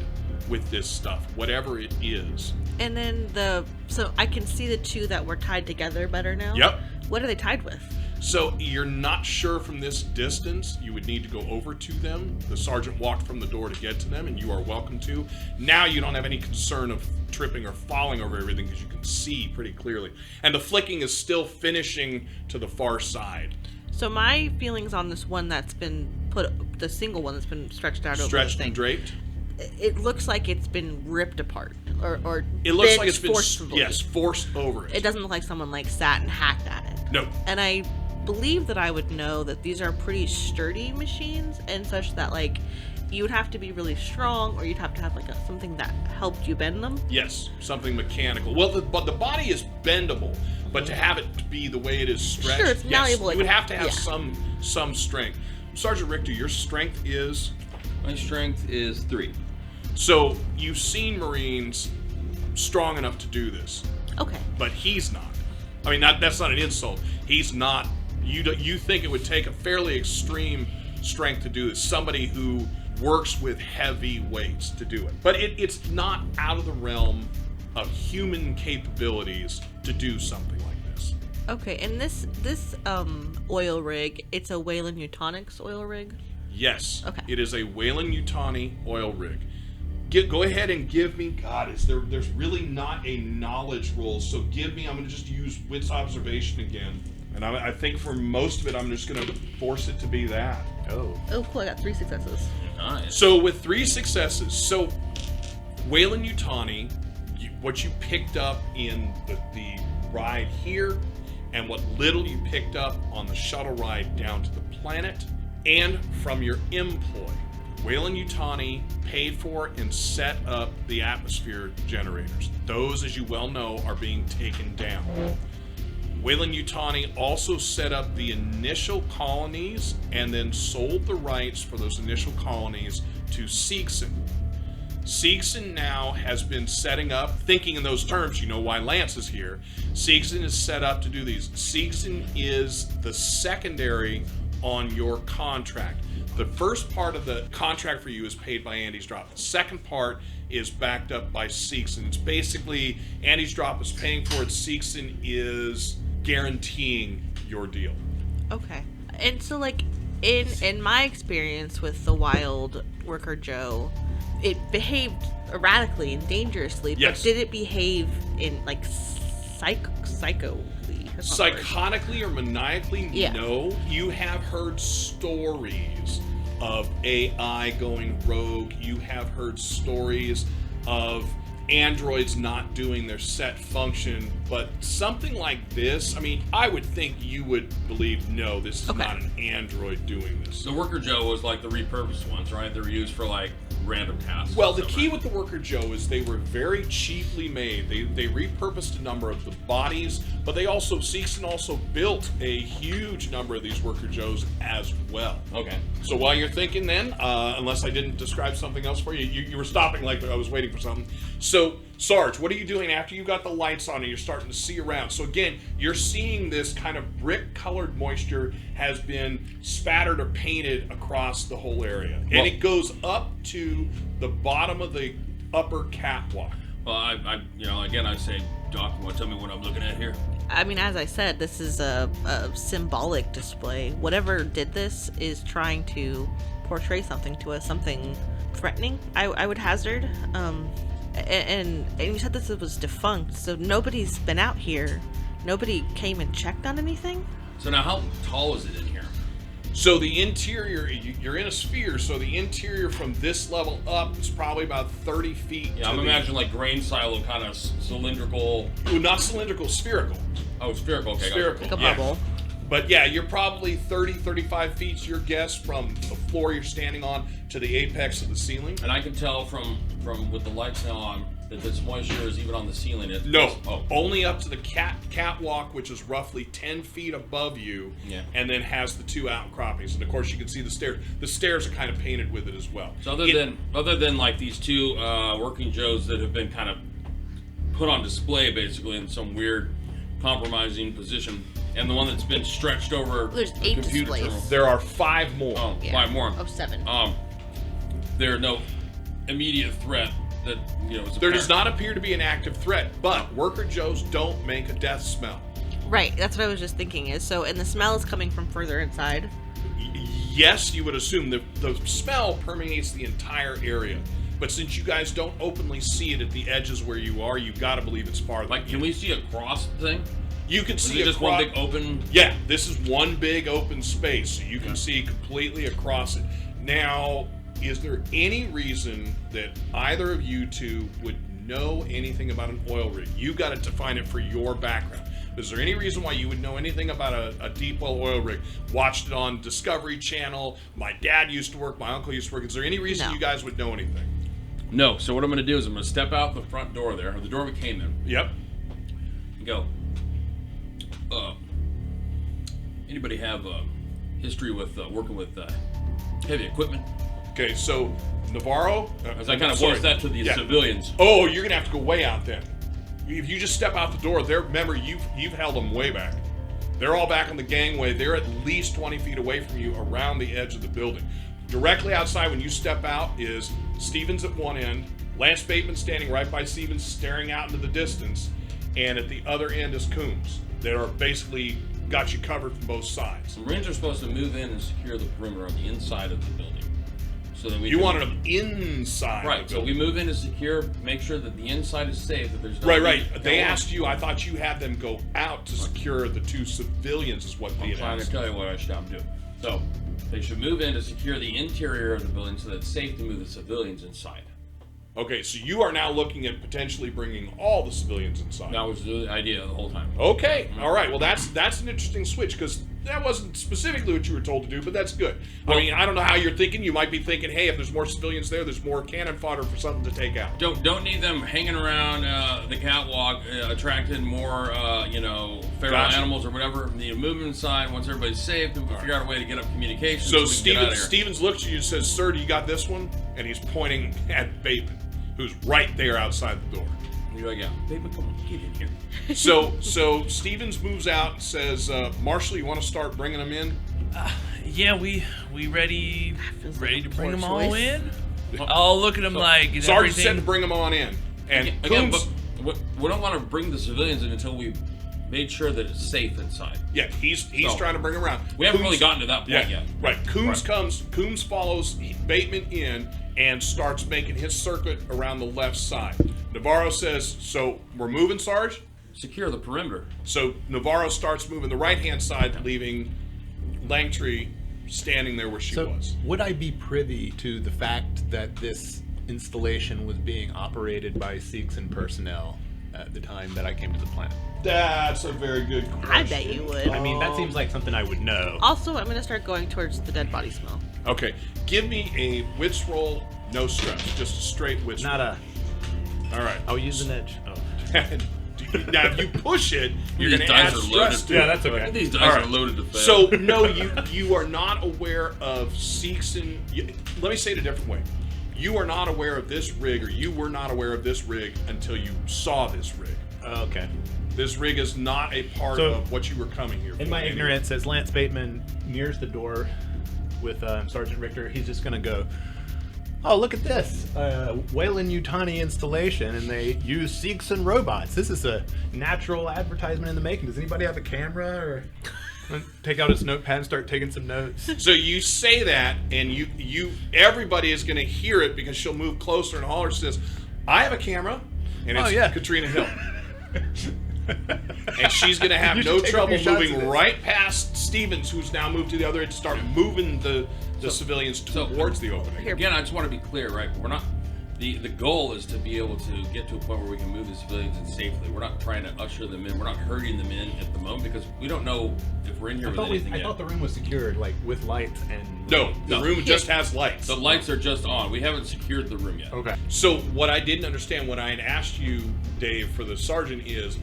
with this stuff, whatever it is. And then so I can see the 2 that were tied together better now. Yep. What are they tied with? So you're not sure from this distance. You would need to go over to them. The sergeant walked from the door to get to them, and you are welcome to. Now you don't have any concern of tripping or falling over everything because you can see pretty clearly. And the flicking is still finishing to the far side. So my feelings on this one that's been the single one that's been stretched out over the Stretched thing. and draped. It looks like it's been ripped apart, or It looks like it's been forcefully. forced over it. It doesn't look like someone sat and hacked at it. No. And I believe that I would know that these are pretty sturdy machines, and such that you would have to be really strong, or you'd have to have something that helped you bend them. Yes, something mechanical. Well, the body is bendable, but to have it be the way it is stretched, Sure, it's malleable. you would have to have some strength. Sergeant Rictor, your strength is? My strength is 3. So you've seen Marines strong enough to do this, Okay. but he's not. I mean, that's not an insult. He's not. You think it would take a fairly extreme strength to do this? Somebody who works with heavy weights to do it. But it's not out of the realm of human capabilities to do something like this. Okay, and this oil rig, it's a Wayland Utonics oil rig? Yes. Okay. It is a Wayland-Yutani oil rig. Go ahead and give me, God, there's really not a knowledge roll, so give me, I'm going to just use wits observation again. And I think for most of it, I'm just going to force it to be that. Oh, cool, I got 3 successes. Nice. So with 3 successes, so Wayland-Yutani, what you picked up in the ride here, and what little you picked up on the shuttle ride down to the planet, and from your employ, Wayland-Yutani paid for and set up the atmosphere generators. Those, as you well know, are being taken down. Wayland-Yutani also set up the initial colonies and then sold the rights for those initial colonies to Sequoia. Seegson now has been setting up, thinking in those terms, you know why Lance is here. Seegson is set up to do these. Seegson is the secondary on your contract. The first part of the contract for you is paid by Andy's Drop. The second part is backed up by Seegson. It's basically Andy's Drop is paying for it. Seegson is guaranteeing your deal. Okay. And so, like, in my experience with the wild worker Joe, it behaved erratically and dangerously, Yes. but did it behave in, like, psycholy? Psychotically or maniacally? Yeah. No. You have heard stories of AI going rogue. You have heard stories of androids not doing their set function, but something like this, I mean, I would think you would believe, no, this is Okay. not an android doing this. The Worker Joe was like the repurposed ones, right? They were used for like random tasks. Well, the key with the Worker Joe is they were very cheaply made. They repurposed a number of the bodies, but they also, Seegson also built a huge number of these Worker Joes as well. Okay. So while you're thinking then, unless I didn't describe something else for you, you were stopping like I was waiting for something. So, Sarge, what are you doing after you got the lights on and you're starting to see around? So again, you're seeing this kind of brick-colored moisture has been spattered or painted across the whole area. And Well- it goes up to the bottom of the upper catwalk. Well, again, I say, Doc, you want to tell me what I'm looking at here? I mean, as I said, this is a symbolic display. Whatever did this is trying to portray something to us, something threatening, I would hazard. And you said this was defunct, so nobody's been out here. Nobody came and checked on anything? So now, how tall is it in here? So the interior, you're in a sphere, so the interior from this level up is probably about 30 feet. Yeah, I'm imagining like grain silo kind of cylindrical. Well, not cylindrical, spherical. Oh, spherical. Okay, Spherical. Like a yeah. bubble. But yeah, you're probably 30, 35 feet, your guess, from the floor you're standing on to the apex of the ceiling. And I can tell from with the lights now on that this moisture is even on the ceiling. No, Oh. only up to the catwalk, which is roughly 10 feet above you, Yeah. and then has the two outcroppings. And of course, you can see the stairs. The stairs are kind of painted with it as well. So other than like these two working Joes that have been kind of put on display basically in some weird compromising position, and the one that's been stretched over There's a 8 computer displays. terminal. There are 5 more. Oh, Yeah. 5 more. Oh, 7. There's no immediate threat that is There apparent. does not appear to be an active threat, but Worker Joes don't make a death smell. Right, that's what I was just thinking is, so, and the smell is coming from further inside. Yes, you would assume the smell permeates the entire area. But since you guys don't openly see it at the edges where you are, you've got to believe it's farther. Like, can we see a cross thing? You can Is see it just one big open? Yeah, this is one big open space, so you can see completely across it. Now, is there any reason that either of you two would know anything about an oil rig? You got to define it for your background. Is there any reason why you would know anything about a deep well oil rig? Watched it on Discovery Channel. My dad used to work. My uncle used to work. Is there any reason No. you guys would know anything? No. So what I'm going to do is I'm going to step out the front door there, or the door we came in, Yep. and go. Anybody have history with working with heavy equipment? Okay, so Navarro. As I kind of sorry. voiced that to the Yeah. civilians. Oh, you're gonna have to go way out then. If you just step out the door, remember you've held them way back. They're all back on the gangway. They're at least 20 feet away from you, around the edge of the building. Directly outside, when you step out, is Stevens at one end, Lance Bateman standing right by Stevens, staring out into the distance, and at the other end is Coombs. They are basically got you covered from both sides. The Marines are supposed to move in and secure the perimeter on the inside of the building, so that we You can- wanted them inside. right. the So we building. move in to secure, make sure that the inside is safe. That there's no Right. They no one- asked you. I thought you had them go out to secure the 2 civilians. Is what they I'm had trying to asked. tell you what I should have them do. So they should move in to secure the interior of the building so that it's safe to move the civilians inside. Okay, so you are now looking at potentially bringing all the civilians inside. That was the idea the whole time. Okay, all right. Well, that's an interesting switch because that wasn't specifically what you were told to do, but that's good. I mean, I don't know how you're thinking. You might be thinking, hey, if there's more civilians there, there's more cannon fodder for something to take out. Don't need them hanging around the catwalk, attracting more, feral Gotcha. animals or whatever. You move them inside. Once everybody's safe, then we'll figure out a way to get up communication. So we can get out of here. Stevens looks at you and says, "Sir, do you got this one?" And he's pointing at Bateman. who's right there outside the door. You're like, yeah, Bateman, come on, get in here. So Stevens moves out and says, Marshall, you want to start bringing them in? Yeah, we ready Feels to like a bring poor them all choice. in? I'll look at them like is Sargent said to everything. bring them on in. And Again, Coombs, but we don't want to bring the civilians in until we made sure that it's safe inside. yeah, he's So, trying to bring them around. We haven't Coombs- really gotten to that point yet. Right. Coombs follows Bateman in and starts making his circuit around the left side. Navarro says, so we're moving, Sarge? Secure the perimeter. So Navarro starts moving the right-hand side, leaving Langtree standing there where she So, was. would I be privy to the fact that this installation was being operated by Seegson personnel at the time that I came to the planet? That's a very good question. I bet you would. I mean, that seems like something I would know. Also, I'm gonna start going towards the dead body smell. Okay, give me a wits roll, no stress, just a straight wits roll. Not a. All right. I'll use an edge. Oh. Now, if you push it, you're These going to add dice are stress loaded. to Yeah, it. that's okay. These dice All right. are loaded to fail. So, no, you are not aware of Seegson. Let me say it a different way. You are not aware of this rig, or you were not aware of this rig until you saw this rig. Okay. This rig is not a part So, of what you were coming here for. In my ignorance, as Lance Bateman nears the door with Sergeant Rictor, he's just going to go, oh, look at this. Weyland-Yutani installation, and they use Seegson robots. This is a natural advertisement in the making. Does anybody have a camera or take out his notepad and start taking some notes? So you say that, and everybody is going to hear it because she'll move closer, and Holler says, I have a camera, and it's Oh, yeah. Katrina Hill. And she's going to have You no should take a trouble few shots moving of this. right past Stevens, who's now moved to the other end, to start moving the civilians towards the opening. Here. Again, I just want to be clear, right? We're not. The goal is to be able to get to a point where we can move the civilians in safely. We're not trying to usher them in. We're not herding them in at the moment because we don't know if we're in here I with thought, anything I yet. thought the room was secured, like with lights and. No, the No. room just has lights. The lights are just on. We haven't secured the room yet. Okay. So what I didn't understand when I had asked you, Dave, for the sergeant is,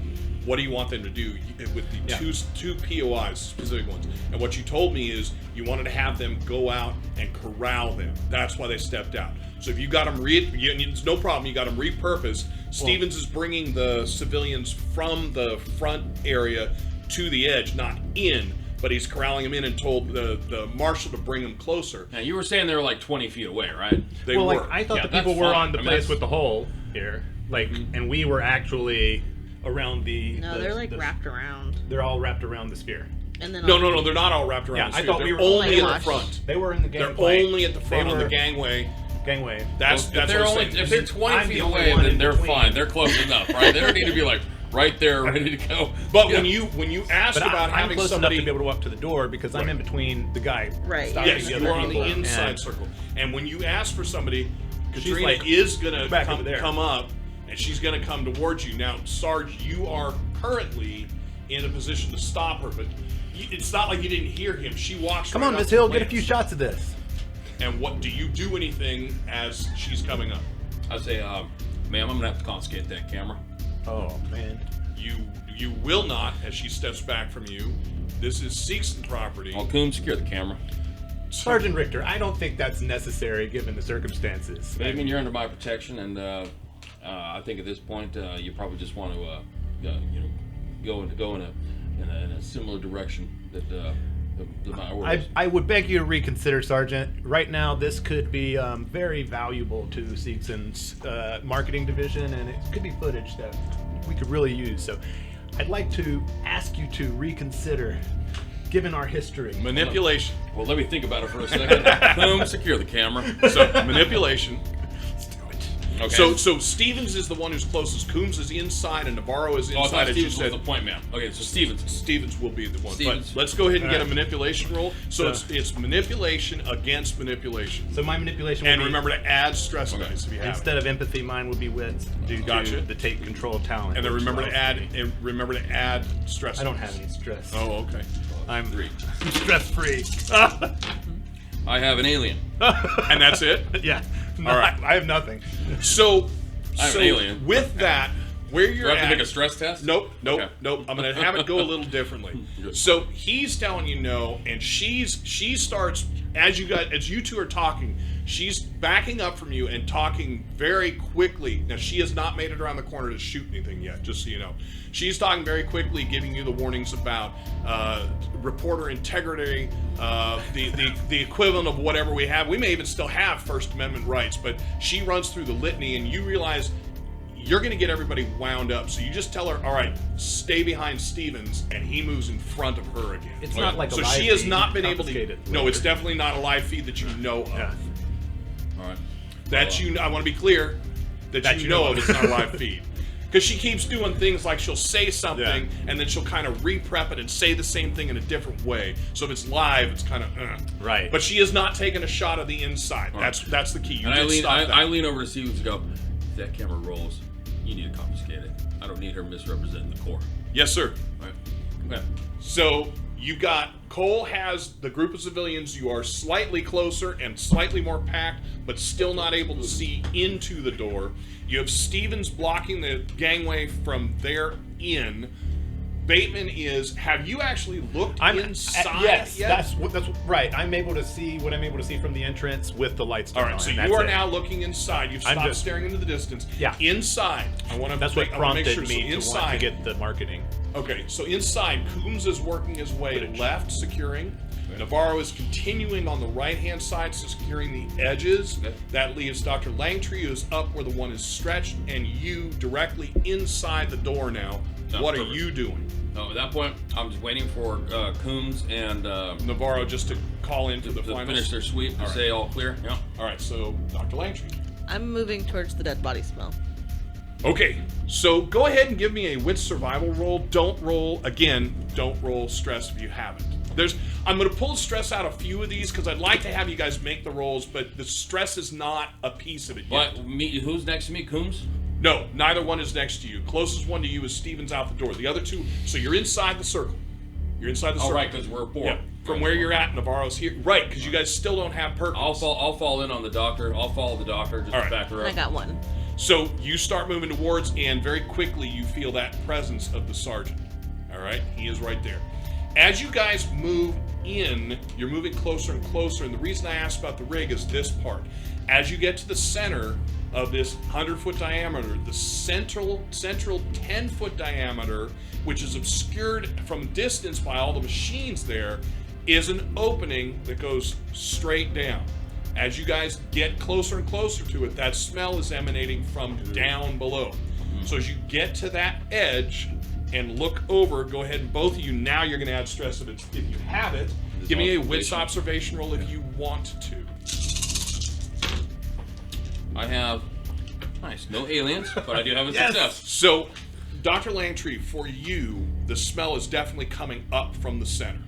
what do you want them to do with the Yeah. two POIs, specific ones? And what you told me is you wanted to have them go out and corral them. That's why they stepped out. So if you got them, it's no problem. You got them repurposed. Stevens is bringing the civilians from the front area to the edge, not in, but he's corralling them in and told the marshal to bring them closer. Now, you were saying they were like 20 feet away, right? They Well, were. like I thought Yeah, the people that's were fine. on the I mean, place that's- with the hole here, like, and we were actually around the. No, they're like wrapped around. They're all wrapped around the spear. And then No, they're not all wrapped around Yeah, the I sphere. thought we They're were only at the whitewashed. front. They were in the They're gangway. only at the front They on the were- gangway. Gangway. That's If what they're I'm only saying. if they're 20 I'm feet the only away, one then in they're between. fine. They're close enough, right? They don't need to be like right there, ready to go. But Yeah. when you asked But about I'm having close somebody, enough to be able to walk to the door because I'm in between the guy. Right. stopping yes, the you other are on the people, inside and- circle. And when you ask for somebody, Katrina like, is gonna back over there. come up, and she's gonna come towards you. Now, Sarge, you are currently in a position to stop her, but it's not like you didn't hear him. She walks. Come right on, up Miss to Hill, get a Lance. few shots of this. And what do you do anything as she's coming up? I say, ma'am, I'm gonna have to confiscate that camera. Oh man. You will not, as she steps back from you. This is Seegson property. Well, Coombs, secure the camera. Sergeant Rictor, I don't think that's necessary given the circumstances. I mean, you're under my protection, and I think at this point you probably just want to, go in a similar direction that my orders. I would beg you to reconsider, Sergeant. Right now, this could be very valuable to Seegson's marketing division, and it could be footage that we could really use. So I'd like to ask you to reconsider, given our history. Manipulation. Well, let me think about it for a second. Coombs, secure the camera. So manipulation. Okay. So Stevens is the one who's closest. Coombs is inside, and Navarro is Oh, I inside. thought As you Stevens was said, the point man. Okay, so Stevens. Stevens will be the one. Stevens. But let's go ahead and get a Alright. manipulation roll. So So- it's manipulation against manipulation. So my manipulation And would be, remember to add stress dice if you have it. instead of empathy, mine would be wits due Gotcha. to the take control talent. And then which remember to allows add me- stress. I don't dice. have any stress. Oh, okay. I'm 3. stress free. I have an alien. And that's it. Yeah. All right. I have nothing. So, I'm so an alien. with that, where Do you're I have to at, make a stress test? Nope. Okay. I'm gonna have it go a little differently. Good. So he's telling you no, and she starts as you two are talking. She's backing up from you and talking very quickly. Now, she has not made it around the corner to shoot anything yet, just so you know. She's talking very quickly, giving you the warnings about reporter integrity, the equivalent of whatever we have. We may even still have First Amendment rights, but she runs through the litany, and you realize you're going to get everybody wound up. So you just tell her, all right, stay behind Stevens, and he moves in front of her again. It's not like a so live she has feed not been able to. confiscated No, later. it's definitely not a live feed that you know of. Yeah. All right. That I want to be clear that you know of. It's not a live feed. Because she keeps doing things like she'll say something and then she'll kind of re-prep it and say the same thing in a different way. So if it's live, it's kind of Right. But she has not taken a shot of the inside. All That's the key. You And did stop that. I lean over to Stevens and go, if that camera rolls, you need to confiscate it. I don't need her misrepresenting the core. Yes, sir. All right. Okay. So you got Cole has the group of civilians. You are slightly closer and slightly more packed, but still not able to see into the door. You have Stevens blocking the gangway from there in. Bateman is. Have you actually looked inside? Yes, yet? that's right. I'm able to see what I'm able to see from the entrance with the lights All turned right. on. So and you that's are it. now looking inside. You've stopped staring into the distance. Yeah. Inside. I want to. That's what prompted make sure. me So to want to get the marketing. Okay, so inside, Coombs is working his way left, securing. Navarro is continuing on the right-hand side, securing the edges. Okay. That leaves Dr. Langtree, who's up where the one is stretched, and you directly inside the door now. Sounds What perfect. are you doing? No, at that point, I'm just waiting for Coombs and Navarro just to call into the to final. finish their sweep to say all clear. Yeah. All right, so Dr. Langtree. I'm moving towards the dead body smell. Okay, so go ahead and give me a wit survival roll. Don't roll stress if you haven't. I'm going to pull stress out a few of these because I'd like to have you guys make the rolls, but the stress is not a piece of it yet. But who's next to me? Coombs? No, neither one is next to you. Closest one to you is Stevens out the door. The other two, so you're inside the circle. You're inside the Oh, circle. right, because we're poor. Yeah. From where you're at, Navarro's here. Right, because you guys still don't have Perkins. I'll fall in on the doctor. I'll follow the doctor just All to right. back her I up. got one. So you start moving towards, and very quickly you feel that presence of the sergeant. All right, he is right there. As you guys move in, you're moving closer and closer, and the reason I asked about the rig is this part. As you get to the center of this 100-foot diameter, the central 10-foot diameter, which is obscured from a distance by all the machines there, is an opening that goes straight down. As you guys get closer and closer to it, that smell is emanating from down below. So as you get to that edge and look over, go ahead and both of you, now you're going to add stress if you have it. Give me a wits observation roll if you want to. I have, nice, no aliens, but I do have a success. So, Dr. Langtree, for you, the smell is definitely coming up from the center.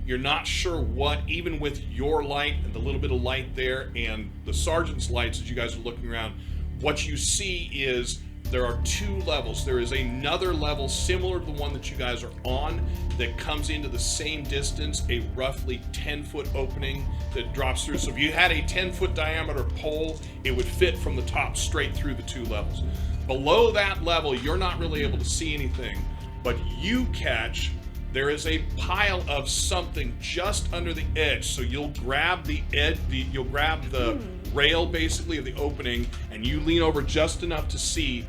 You're not sure what, even with your light and the little bit of light there and the sergeant's lights as you guys are looking around, what you see is there are two levels. There is another level similar to the one that you guys are on that comes into the same distance, a roughly 10-foot opening that drops through. So if you had a 10-foot diameter pole, it would fit from the top straight through the two levels. Below that level, you're not really able to see anything, but you catch there is a pile of something just under the edge. So you'll grab the edge, you'll grab the rail basically of the opening, and you lean over just enough to see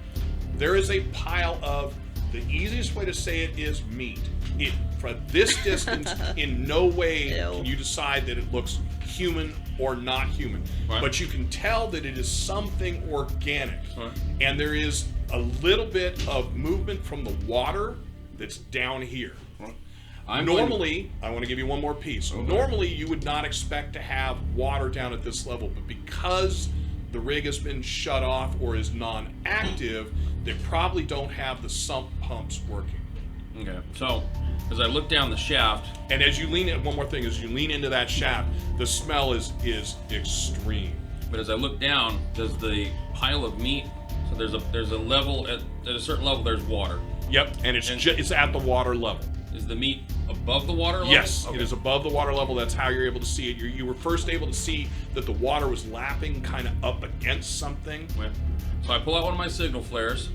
there is a pile of, the easiest way to say it is meat. From this distance, in no way can you decide that it looks human or not human. Right. But you can tell that it is something organic. Right. And there is a little bit of movement from the water that's down here. Normally, I want to give you one more piece. Okay. Normally, you would not expect to have water down at this level, but because the rig has been shut off or is non-active, they probably don't have the sump pumps working. Okay, so as I look down the shaft, And as you lean in, one more thing, as you lean into that shaft, the smell is extreme. but as I look down, does the pile of meat? So there's a level at a certain level. There's water. Yep, and it's at the water level. Is the meat above the water level? Yes, Okay. it is above the water level. That's how you're able to see it. You were first able to see that the water was lapping kind of up against something. Okay. So I pull out one of my signal flares,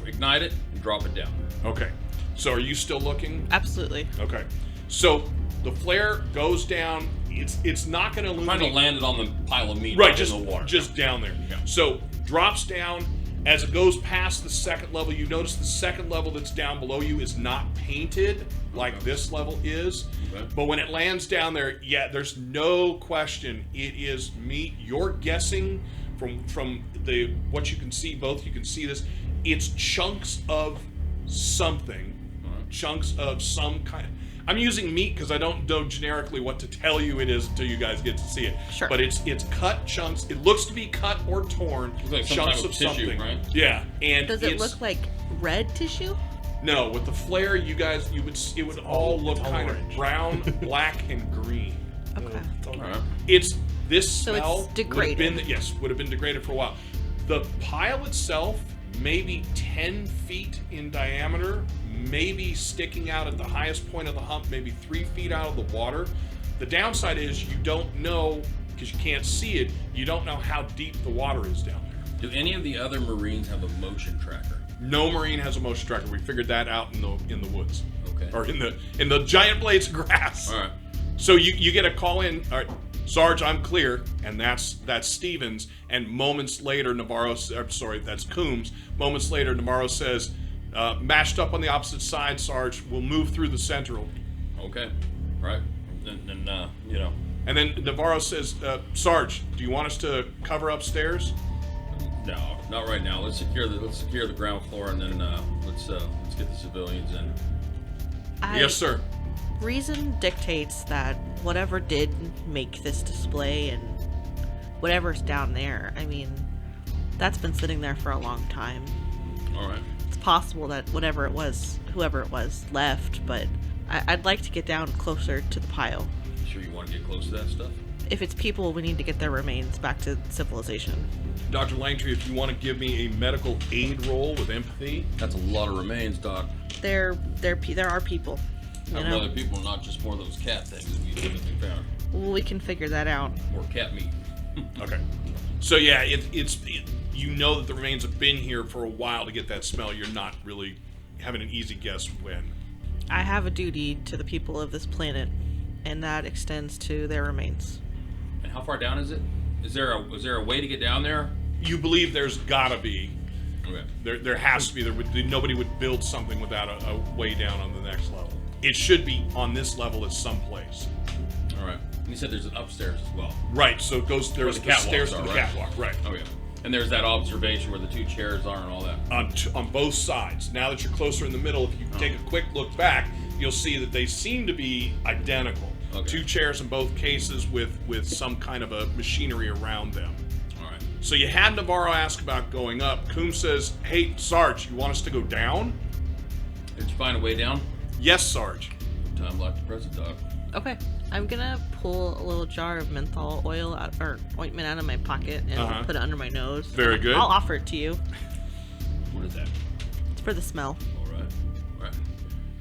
ignite it, and drop it down. Okay. So are you still looking? Absolutely. Okay. So the flare goes down. it's not going to illuminate. Trying to land it on the pile of meat Right, in just the water. just down there. Yeah. So drops down. As it goes past the second level, you notice the second level that's down below you is not painted like this level is. Okay. But when it lands down there, yeah, there's no question it is meat. You're guessing from the what you can see, both you can see this, it's chunks of something. Chunks of some kind. I'm using meat because I don't know generically what to tell you it is until you guys get to see it. Sure. But it's cut chunks. It looks to be cut or torn. Looks like some chunks type of tissue, something. right? Yeah. And Does it look like red tissue? No, with the flare, it would all look all kind orange. of brown, black, and green. Okay. It's all All right. right. It's this So it's smell degraded. would have been degraded for a while. The pile itself, maybe 10 feet in diameter, maybe sticking out at the highest point of the hump, maybe 3 feet out of the water. The downside is you don't know, because you can't see it, you don't know how deep the water is down there. Do any of the other Marines have a motion tracker? No Marine has a motion tracker. We figured that out in the woods. Okay. Or in the giant blades of grass. All right. So you get a call in, all right, Sarge, I'm clear, and that's Stevens. And moments later, that's Coombs. Moments later, Navarro says, mashed up on the opposite side, Sarge. We'll move through the central. Okay. Right. And And then Navarro says, Sarge, do you want us to cover upstairs? no, not right now. Let's secure the ground floor, and then let's get the civilians in. Yes, sir. Reason dictates that whatever did make this display and whatever's down there, I mean, that's been sitting there for a long time. All right. It's possible that whoever it was, left, but I'd like to get down closer to the pile. Sure you want to get close to that stuff? If it's people, we need to get their remains back to civilization. Dr. Langtree, if you want to give me a medical aid roll with empathy. That's a lot of remains, Doc. There are people. You I'd know, rather people, not just more of those cat things that we typically found. we can figure that out. Or cat meat. Okay. So yeah, you know that the remains have been here for a while to get that smell. You're not really having an easy guess when. I have a duty to the people of this planet, and that extends to their remains. And how far down is it? Is there a way to get down there? You believe there's gotta be. Okay. There has to be. Nobody would build something without a way down on the next level. It should be on this level at some place. All right. And you said there's an upstairs as well. Right. So it goes. There's the the stairs catwalks to the are, right? catwalk. Right. Oh yeah. And there's that observation where the two chairs are and all that. On both sides. Now that you're closer in the middle, if you take a quick look back, you'll see that they seem to be identical. Okay. Two chairs in both cases with some kind of a machinery around them. All right. So you had Navarro ask about going up. Coombs says, "Hey, Sarge, you want us to go down?" Did you find a way down? Yes, Sarge. Time like the present, Doc. Okay, I'm gonna pull a little jar of menthol oil or ointment out of my pocket and put it under my nose. Very And good. I'll offer it to you. What is that? It's for the smell. All right. All right.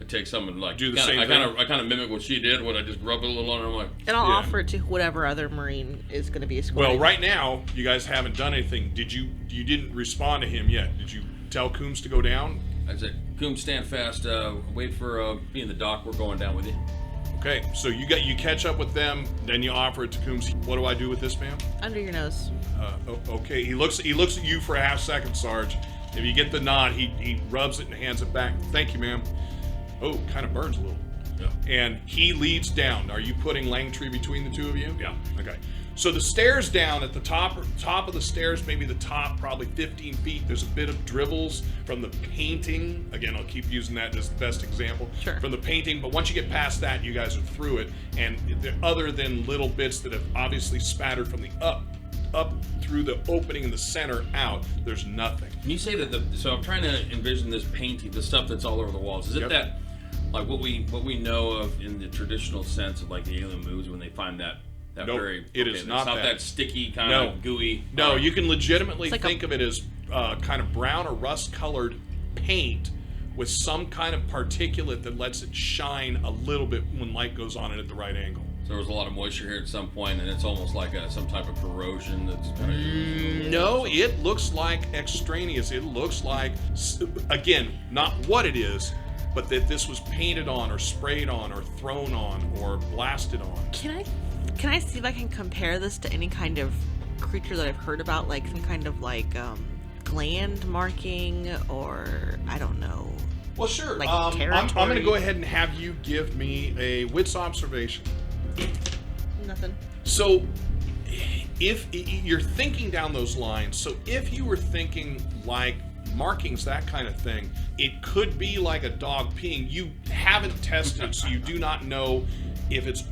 I take some and like Do the same I thing. kind of mimic what she did when I just rub it a little on her. I'm like, And I'll Yeah. offer it to whatever other Marine is gonna be escorting. Well, right now you guys haven't done anything. You didn't respond to him yet? Did you tell Coombs to go down? I said, Coombs, stand fast. Wait for me and the doc. We're going down with you. Okay, so you catch up with them, then you offer it to Coombs. What do I do with this, ma'am? Under your nose. Okay, he looks at you for a half second, Sarge. If you get the nod, he rubs it and hands it back. Thank you, ma'am. Oh, kind of burns a little. Yeah. And he leads down. Are you putting Langtree between the two of you? Yeah. Okay. So the stairs down at the top of the stairs, maybe the top probably 15 feet. There's a bit of dribbles from the painting. Again, I'll keep using that as the best example. Sure. From the painting, but once you get past that, you guys are through it. And other than little bits that have obviously spattered from the up through the opening in the center out, there's nothing. Can you say that so I'm trying to envision this painting, the stuff that's all over the walls. Is it Yep. that like what we know of in the traditional sense of like the alien movies when they find that Nope, very it is it's not that. that sticky kind No. of gooey. No, you can legitimately It's like think of it as kind of brown or rust-colored paint with some kind of particulate that lets it shine a little bit when light goes on it at the right angle. So there was a lot of moisture here at some point, and it's almost like some type of corrosion that's kind of. No, it looks like extraneous. It looks like, again, not what it is, but that this was painted on or sprayed on or thrown on or blasted on. Can I Can I see if I can compare this to any kind of creature that I've heard about, like some kind of like gland marking, or I don't know. Well, sure. Like I'm going to territory? go ahead and have you give me a wits observation. Nothing. So, if you're thinking down those lines, so if you were thinking like markings, that kind of thing, it could be like a dog peeing. You haven't tested, so you do not know if it's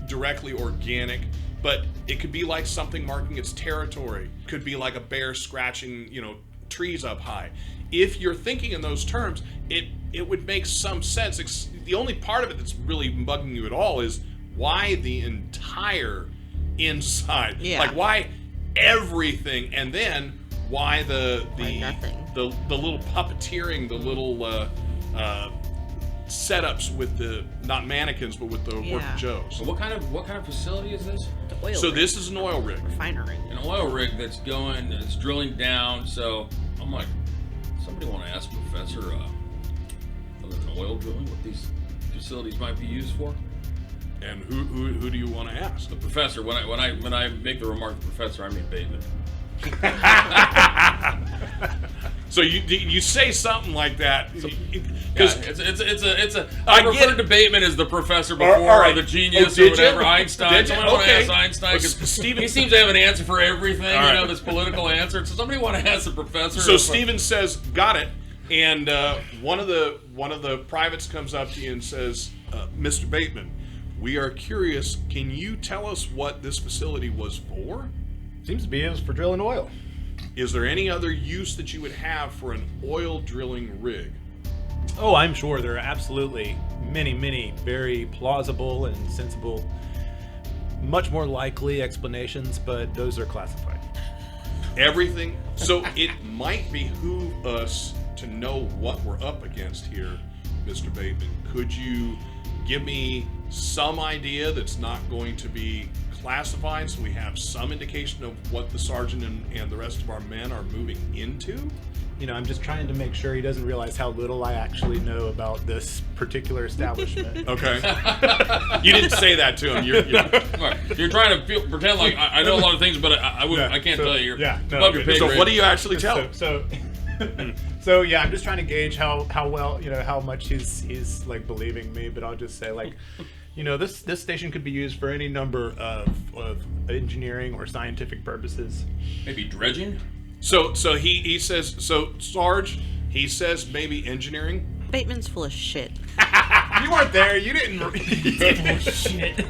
directly organic, but it could be like something marking its territory. Could be like a bear scratching, trees up high. If you're thinking in those terms, it would make some sense. The only part of it that's really bugging you at all is why the entire inside, Yeah. like why everything, and then why Why nothing? the little puppeteering, the little setups with the not mannequins but with the work Yeah. Joes. So what kind of facility is this? The oil So rig. this is an oil rig. refinery. An oil rig that's drilling down. So I'm like, somebody want to ask Professor, other than oil drilling, what these facilities might be used for? And who do you want to ask? The professor. When I make the remark, professor, I mean Bateman. So you say something like that Yeah, because it's a. I I get referred it. to Bateman as the professor before, all right. or the genius, Oh, or did whatever. you? Einstein. Did you? Somebody want to Okay. ask Einstein Well, because Steven- he seems to have an answer for everything. All right. This political answer. So somebody want to ask the professor. So if- Steven says, "Got it." And one of the privates comes up to you and says, "Mr. Bateman, we are curious. Can you tell us what this facility was for? Seems to be it was for drilling oil. Is there any other use that you would have for an oil drilling rig?" Oh, I'm sure there are absolutely many, many very plausible and sensible, much more likely explanations, but those are classified. Everything. So it might behoove us to know what we're up against here, Mr. Bateman. Could you give me some idea that's not going to be classified, so we have some indication of what the sergeant and the rest of our men are moving into? I'm just trying to make sure he doesn't realize how little I actually know about this particular establishment. Okay. You didn't say that to him. You're You're trying to pretend like I know a lot of things, but I can't tell you. You're above your pay so grade. what do you actually tell him? So yeah, I'm just trying to gauge how well, how much he's like believing me, but I'll just say like, this station could be used for any number of engineering or scientific purposes. Maybe dredging? So he says, so Sarge, he says maybe engineering. Bateman's full of shit. You weren't there. You didn't.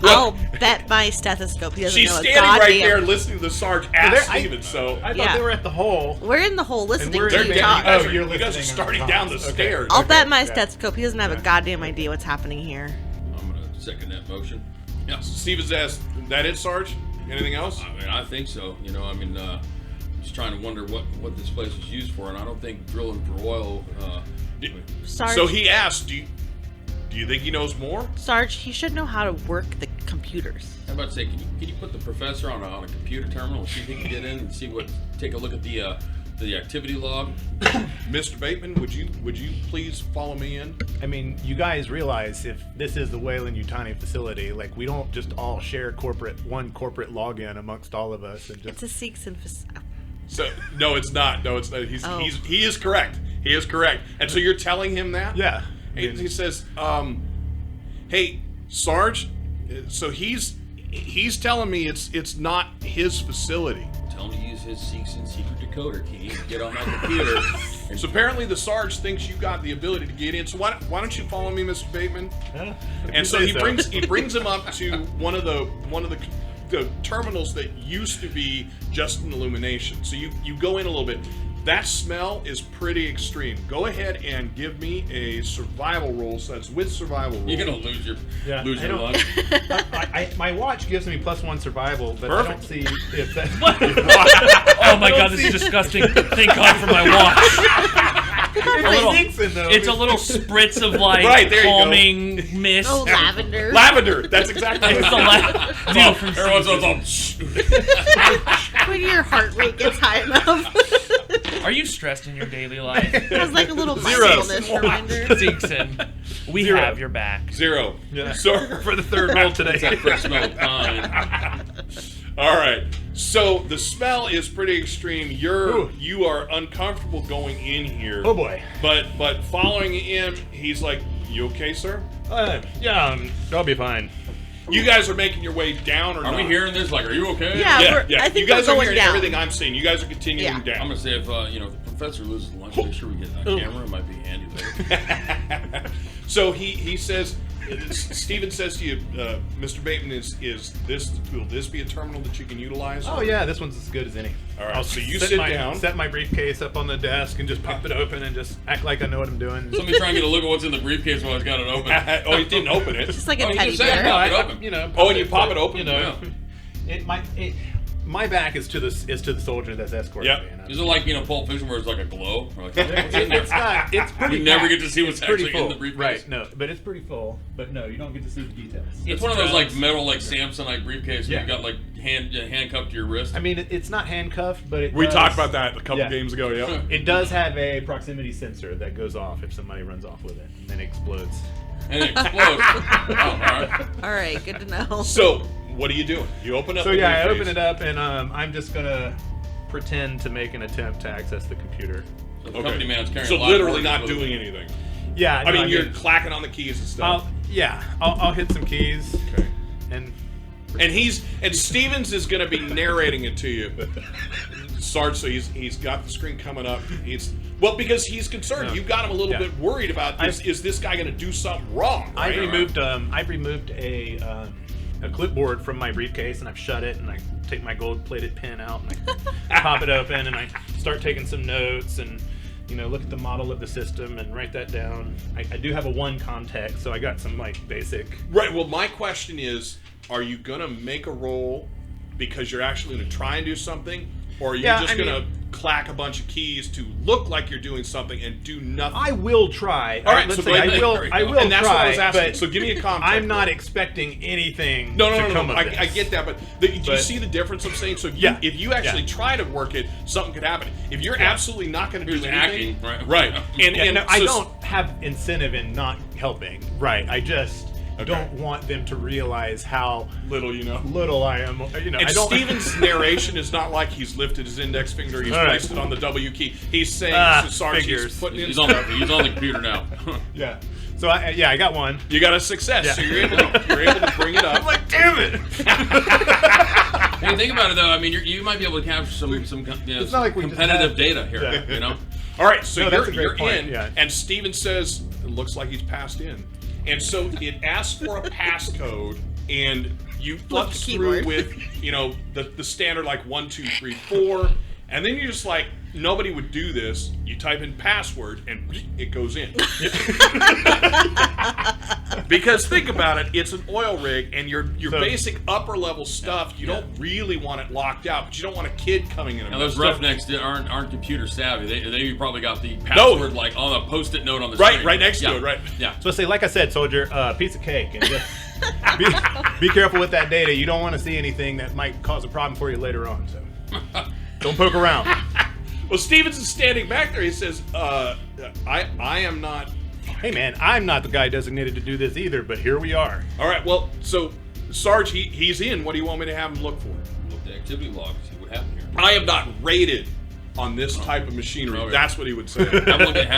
I'll bet my stethoscope he doesn't She's know a standing goddamn. right there listening to the Sarge ask I- Steven, so I thought Yeah. they were at the hole. We're in the hole listening we're to in you the- talk. Oh, you you're guys are listening starting on down the comms. Okay. stairs. I'll Okay, bet my yeah. stethoscope he doesn't have a goddamn idea what's happening here. I'm gonna second that motion. Yeah, Steven's asked, that it, Sarge? Anything else? I mean, I think so. Just trying to wonder what this place was used for, and I don't think drilling for oil. Sarge, So he asked, do you think he knows more? Sarge, he should know how to work the computers. I'm about to say, can you put the professor on a computer terminal and see if he can get in and take a look at the activity log? Mr. Bateman, would you please follow me in? I mean, you guys realize if this is the Weyland-Yutani facility, like we don't just all share one corporate login amongst all of us and It's just. a Seegson facility. So no, it's not. No, it's not. Oh. He is correct. He is correct. And so you're telling him that? Yeah. I He, mean, he says, "Hey, Sarge." So he's telling me it's not his facility. Tell him to use his secret decoder key and get on that computer. And So apparently the Sarge thinks you got the ability to get in. So why don't you follow me, Mr. Bateman? if And you so say he brings him up to one of the terminals that used to be just an illumination. So you go in a little bit. That smell is pretty extreme. Go ahead and give me a survival roll. So that's with survival roll. you're gonna lose your I your don't- lunch. my watch gives me +1 survival, but Perfect. I don't see if that. Oh my god, this is disgusting. Thank God for my watch. It's a little spritz of like Right, there you go. calming mist. Oh, lavender. Lavender. That's exactly It's what the dude from Everyone's all, When your heart rate gets high enough. Are you stressed in your daily life? It was like a little Zero. mindfulness reminder. Dixon, we Zero. have your back. 0. Yeah. So For the third roll today. It's that fresh smell of pine. all right. So the smell is pretty extreme. You are uncomfortable going in here. Oh boy. But following him, he's like, "You okay, sir?" Yeah, I'll be fine. You guys are making your way down, or Are not? we hearing this? Like, are you okay? Yeah. Yeah, We're- yeah. I think you guys we're are going hearing down. everything I'm saying. You guys are continuing Yeah. down. I'm gonna say if if the professor loses lunch, make sure we get a camera. It might be handy later. So he says, Steven says to you, Mr. Bateman, will this be a terminal that you can utilize? Oh yeah, this one's as good as any. All right, I'll so you sit down. set my briefcase up on the desk and just pop it open and just act like I know what I'm doing. Somebody try and get a look at what's in the briefcase while he's got it open. Oh, he didn't open it. Just like a Oh, you teddy just said bear. pop it open. Oh, and you pop it open? You know, my back is to the soldier that's escorting Yep. me. And Is it like Pulp Fiction where it's like a glow? Or like, what's in there? it's not. It's pretty. You never packed. get to see what's It's pretty actually in full. the briefcase. Right? No, but it's pretty full. But no, you don't get to see the details. It's one of those like drugs. metal like Samsonite briefcases where Yeah. you got like handcuffed to your wrist. I mean, it's not handcuffed, but it. We does- talked about that a couple Yeah. games ago, yeah. It does have a proximity sensor that goes off if somebody runs off with it, and then it explodes. And it explodes. Oh, all right. All right, good to know. So, what are you doing? You open up So the yeah, I briefcase. open it up, and I'm just gonna pretend to make an attempt to access the computer. So the company man's carrying So a lot of literally orders not with him. doing anything. Yeah, I mean, you're clacking on the keys and stuff. I'll hit some keys. Okay. And And Stevens is going to be narrating it to you, Sarge. So he's got the screen coming up. Because he's concerned. Yeah. You got him a little Yeah. bit worried about is this guy going to do something wrong? I right? removed a clipboard from my briefcase, and I've shut it, and I take my gold-plated pen out, and I pop it open, and I start taking some notes, and look at the model of the system and write that down. I do have a 1 context, so I got some basic. Right. Well, my question is, are you going to make a roll because you're actually going to try and do something, or are you just going to clack a bunch of keys to look like you're doing something and do nothing? I will try. All right, let's so say go ahead. I will And that's try, what I was asking. but So give me a context. I'm not expecting anything No. to come of I this. get that, but do you But- see the difference I'm saying? So Yeah. if you actually Yeah. try to work it, something could happen. If you're Yeah. absolutely not going to do Who's anything, acting, right? right? And, Yeah, and no, I so- don't have incentive in not helping. Right. I just Okay. don't want them to realize how little, little I am. And I don't. Steven's narration is not like he's lifted his index finger, he's All right. placed it on the W key. He's saying to Sarge, he's figures. putting in He's on the computer now. Yeah. So I got one. You got a success, Yeah. so you're able to bring it up. I'm like, damn it! Hey, think about it though. I mean, you might be able to capture some It's not like we just competitive have- data here. Yeah. All right, so No, that's a you're great point, in, yeah. and Steven says it looks like he's passed in, and so it asks for a passcode, and you flip the through keyboard. with the standard like 1, 2, 3, 4, and then you're just like, nobody would do this. You type in password, and it goes in. Because think about it, it's an oil rig, and your So- basic upper level stuff, you don't really want it locked out, but you don't want a kid coming in. And Now those messing up. roughnecks that aren't computer savvy. They probably got the password like on a post-it note on the Right, screen. right next to Yeah. it, right. Yeah. So say, like I said, soldier, piece of cake, and just be careful with that data. You don't want to see anything that might cause a problem for you later on. So don't poke around. Well, Stevens is standing back there. He says, I am not. Hey man, I'm not the guy designated to do this either, but here we are. All right, well, so Sarge, he's in. What do you want me to have him look for? Look at the activity log. See what happened here. I am not rated on this type of machinery. Okay. That's what he would say. Have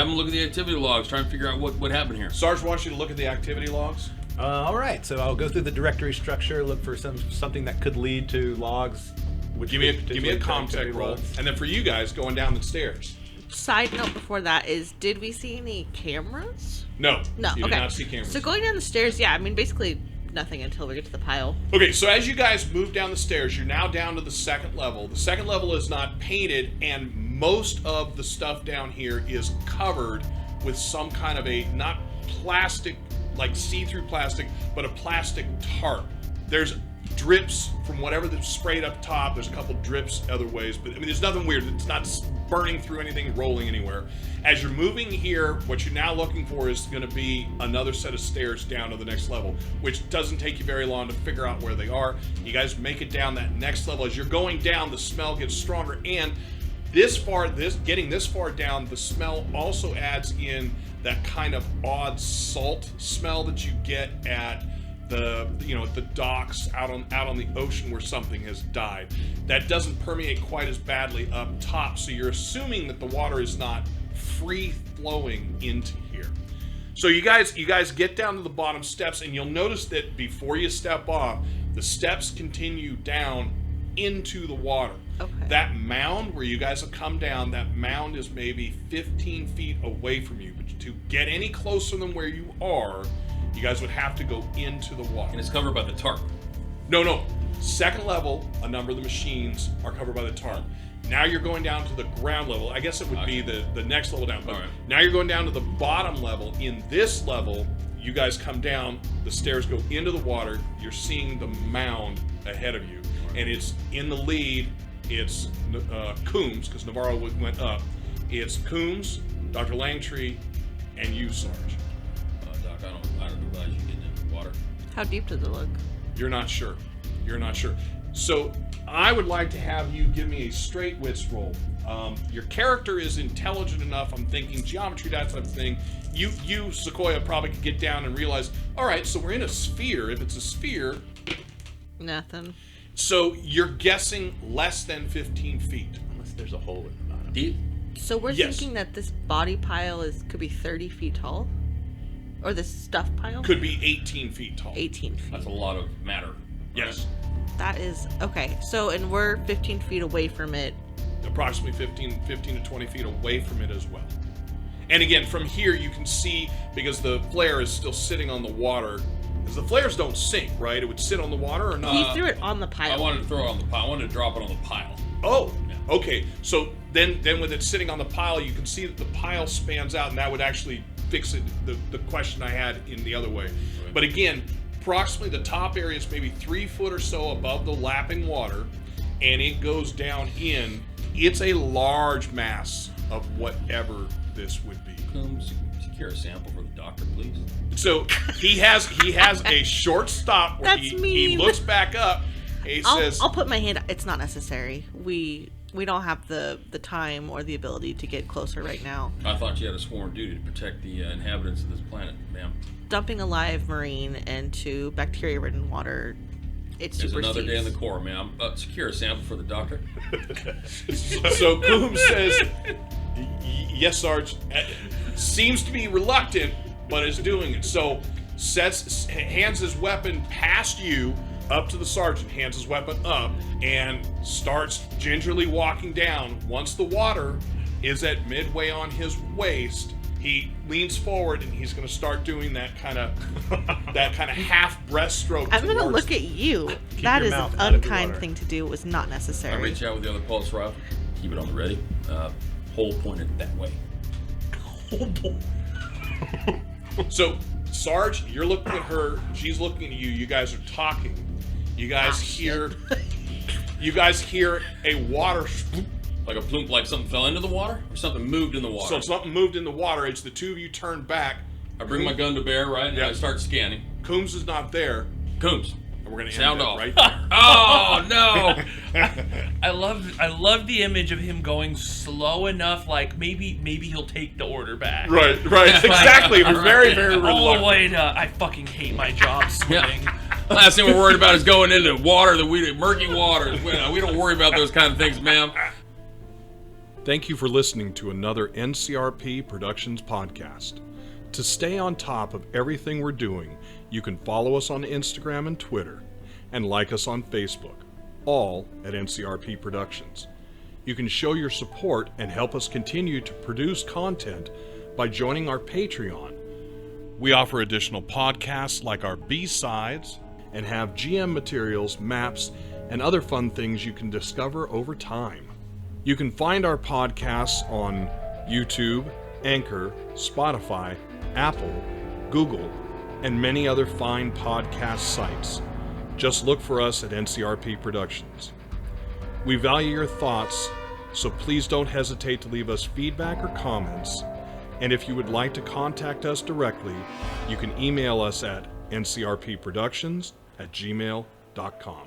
him look at the activity logs. Try and figure out what happened here. Sarge wants you to look at the activity logs. All right, so I'll go through the directory structure, look for something that could lead to logs. Which Give me could a potentially comtech activity roll, logs. and then for you guys going down the stairs. Side note before that is, did we see any cameras? No, No. you Okay. did not see cameras. So going down the stairs, yeah, I mean basically nothing until we get to the pile. Okay, so as you guys move down the stairs, you're now down to the second level. The second level is not painted, and most of the stuff down here is covered with some kind of a, not plastic, like see-through plastic, but a plastic tarp. There's drips from whatever that's sprayed up top. There's a couple drips other ways, but I mean, there's nothing weird. It's not burning through anything, rolling anywhere. As you're moving here, what you're now looking for is going to be another set of stairs down to the next level, which doesn't take you very long to figure out where they are. You guys make it down that next level. As you're going down, the smell gets stronger, and getting this far down, the smell also adds in that kind of odd salt smell that you get at the docks out on the ocean where something has died. That doesn't permeate quite as badly up top, so you're assuming that the water is not free flowing into here. So you guys get down to the bottom steps, and you'll notice that before you step off, the steps continue down into the water. Okay. That mound where you guys have come down, that mound is maybe 15 feet away from you. But to get any closer than where you are, you guys would have to go into the water. And it's covered by the tarp. No. Second level, a number of the machines are covered by the tarp. Now you're going down to the ground level. I guess it would be the next level down. But All right. now you're going down to the bottom level. In this level, you guys come down, the stairs go into the water, you're seeing the mound ahead of you. And it's in the lead, it's Coombs, because Navarro went up. It's Coombs, Dr. Langtree, and you, Sarge. Doc, I don't advise you getting into the water. How deep does it look? You're not sure. So I would like to have you give me a straight wits roll. Your character is intelligent enough, I'm thinking geometry, that type of thing. You, Sequoia, probably could get down and realize, all right, so we're in a sphere. If it's a sphere... Nothing. So you're guessing less than 15 feet. Unless there's a hole in the bottom. Deep? So we're Yes. thinking that this body pile could be 30 feet tall? Or this stuff pile? Could be 18 feet tall. 18 feet. That's a lot of matter. Yes. That is... Okay, so, and we're 15 feet away from it. Approximately 15 to 20 feet away from it as well. And again, from here you can see, because the flare is still sitting on the water, because the flares don't sink, right? It would sit on the water or not? He threw it on the pile. I wanted to throw it on the pile. I wanted to drop it on the pile. Oh, okay. So then with it sitting on the pile, you can see that the pile spans out, and that would actually fix it, the question I had in the other way. Right. But again, approximately the top area is maybe 3 foot or so above the lapping water, and it goes down in. It's a large mass of whatever this would be. Secure a sample for the doctor, please. So he has a short stop where That's he mean. looks back up. And he says, I'll put my hand. It's not necessary. We don't have the time or the ability to get closer right now. I thought you had a sworn duty to protect the inhabitants of this planet, ma'am. Dumping a live marine into bacteria-ridden water, it There's supersedes. another day in the Corps, ma'am. Secure a sample for the doctor. So Coombs says, yes, Sarge. Seems to be reluctant, but is doing it. So hands his weapon past you, up to the sergeant, hands his weapon up, and starts gingerly walking down. Once the water is at midway on his waist, he leans forward and he's going to start doing that kind of half breaststroke. I'm going to towards- look at you. Keep That your is an mouth out of the unkind water. thing to do. It was not I necessary. reach out with the other pulse rifle. Keep it on the ready. Hole pointed that way. So, Sarge, you're looking at her. She's looking at you. You guys are talking. You guys hear. You guys hear a water. Like a plump, like something fell into the water? Or something moved in the water? So something moved in the water. It's the two of you turn back. I bring my gun to bear, right? And Yeah. I start scanning. Coombs is not there. Coombs. And we're gonna Sound end off. it right there. Oh, no! I love the image of him going slow enough, like maybe he'll take the order back. Right. Exactly. We're very, very All the reluctant. way to I fucking hate my job swimming. Last thing we're worried about is going into water, murky waters. We don't worry about those kind of things, ma'am. Thank you for listening to another NCRP Productions podcast. To stay on top of everything we're doing, you can follow us on Instagram and Twitter, and like us on Facebook, all at NCRP Productions. You can show your support and help us continue to produce content by joining our Patreon. We offer additional podcasts like our B-Sides and have GM materials, maps, and other fun things you can discover over time. You can find our podcasts on YouTube, Anchor, Spotify, Apple, Google, and many other fine podcast sites. Just look for us at NCRP Productions. We value your thoughts, so please don't hesitate to leave us feedback or comments. And if you would like to contact us directly, you can email us at ncrpproductions@gmail.com.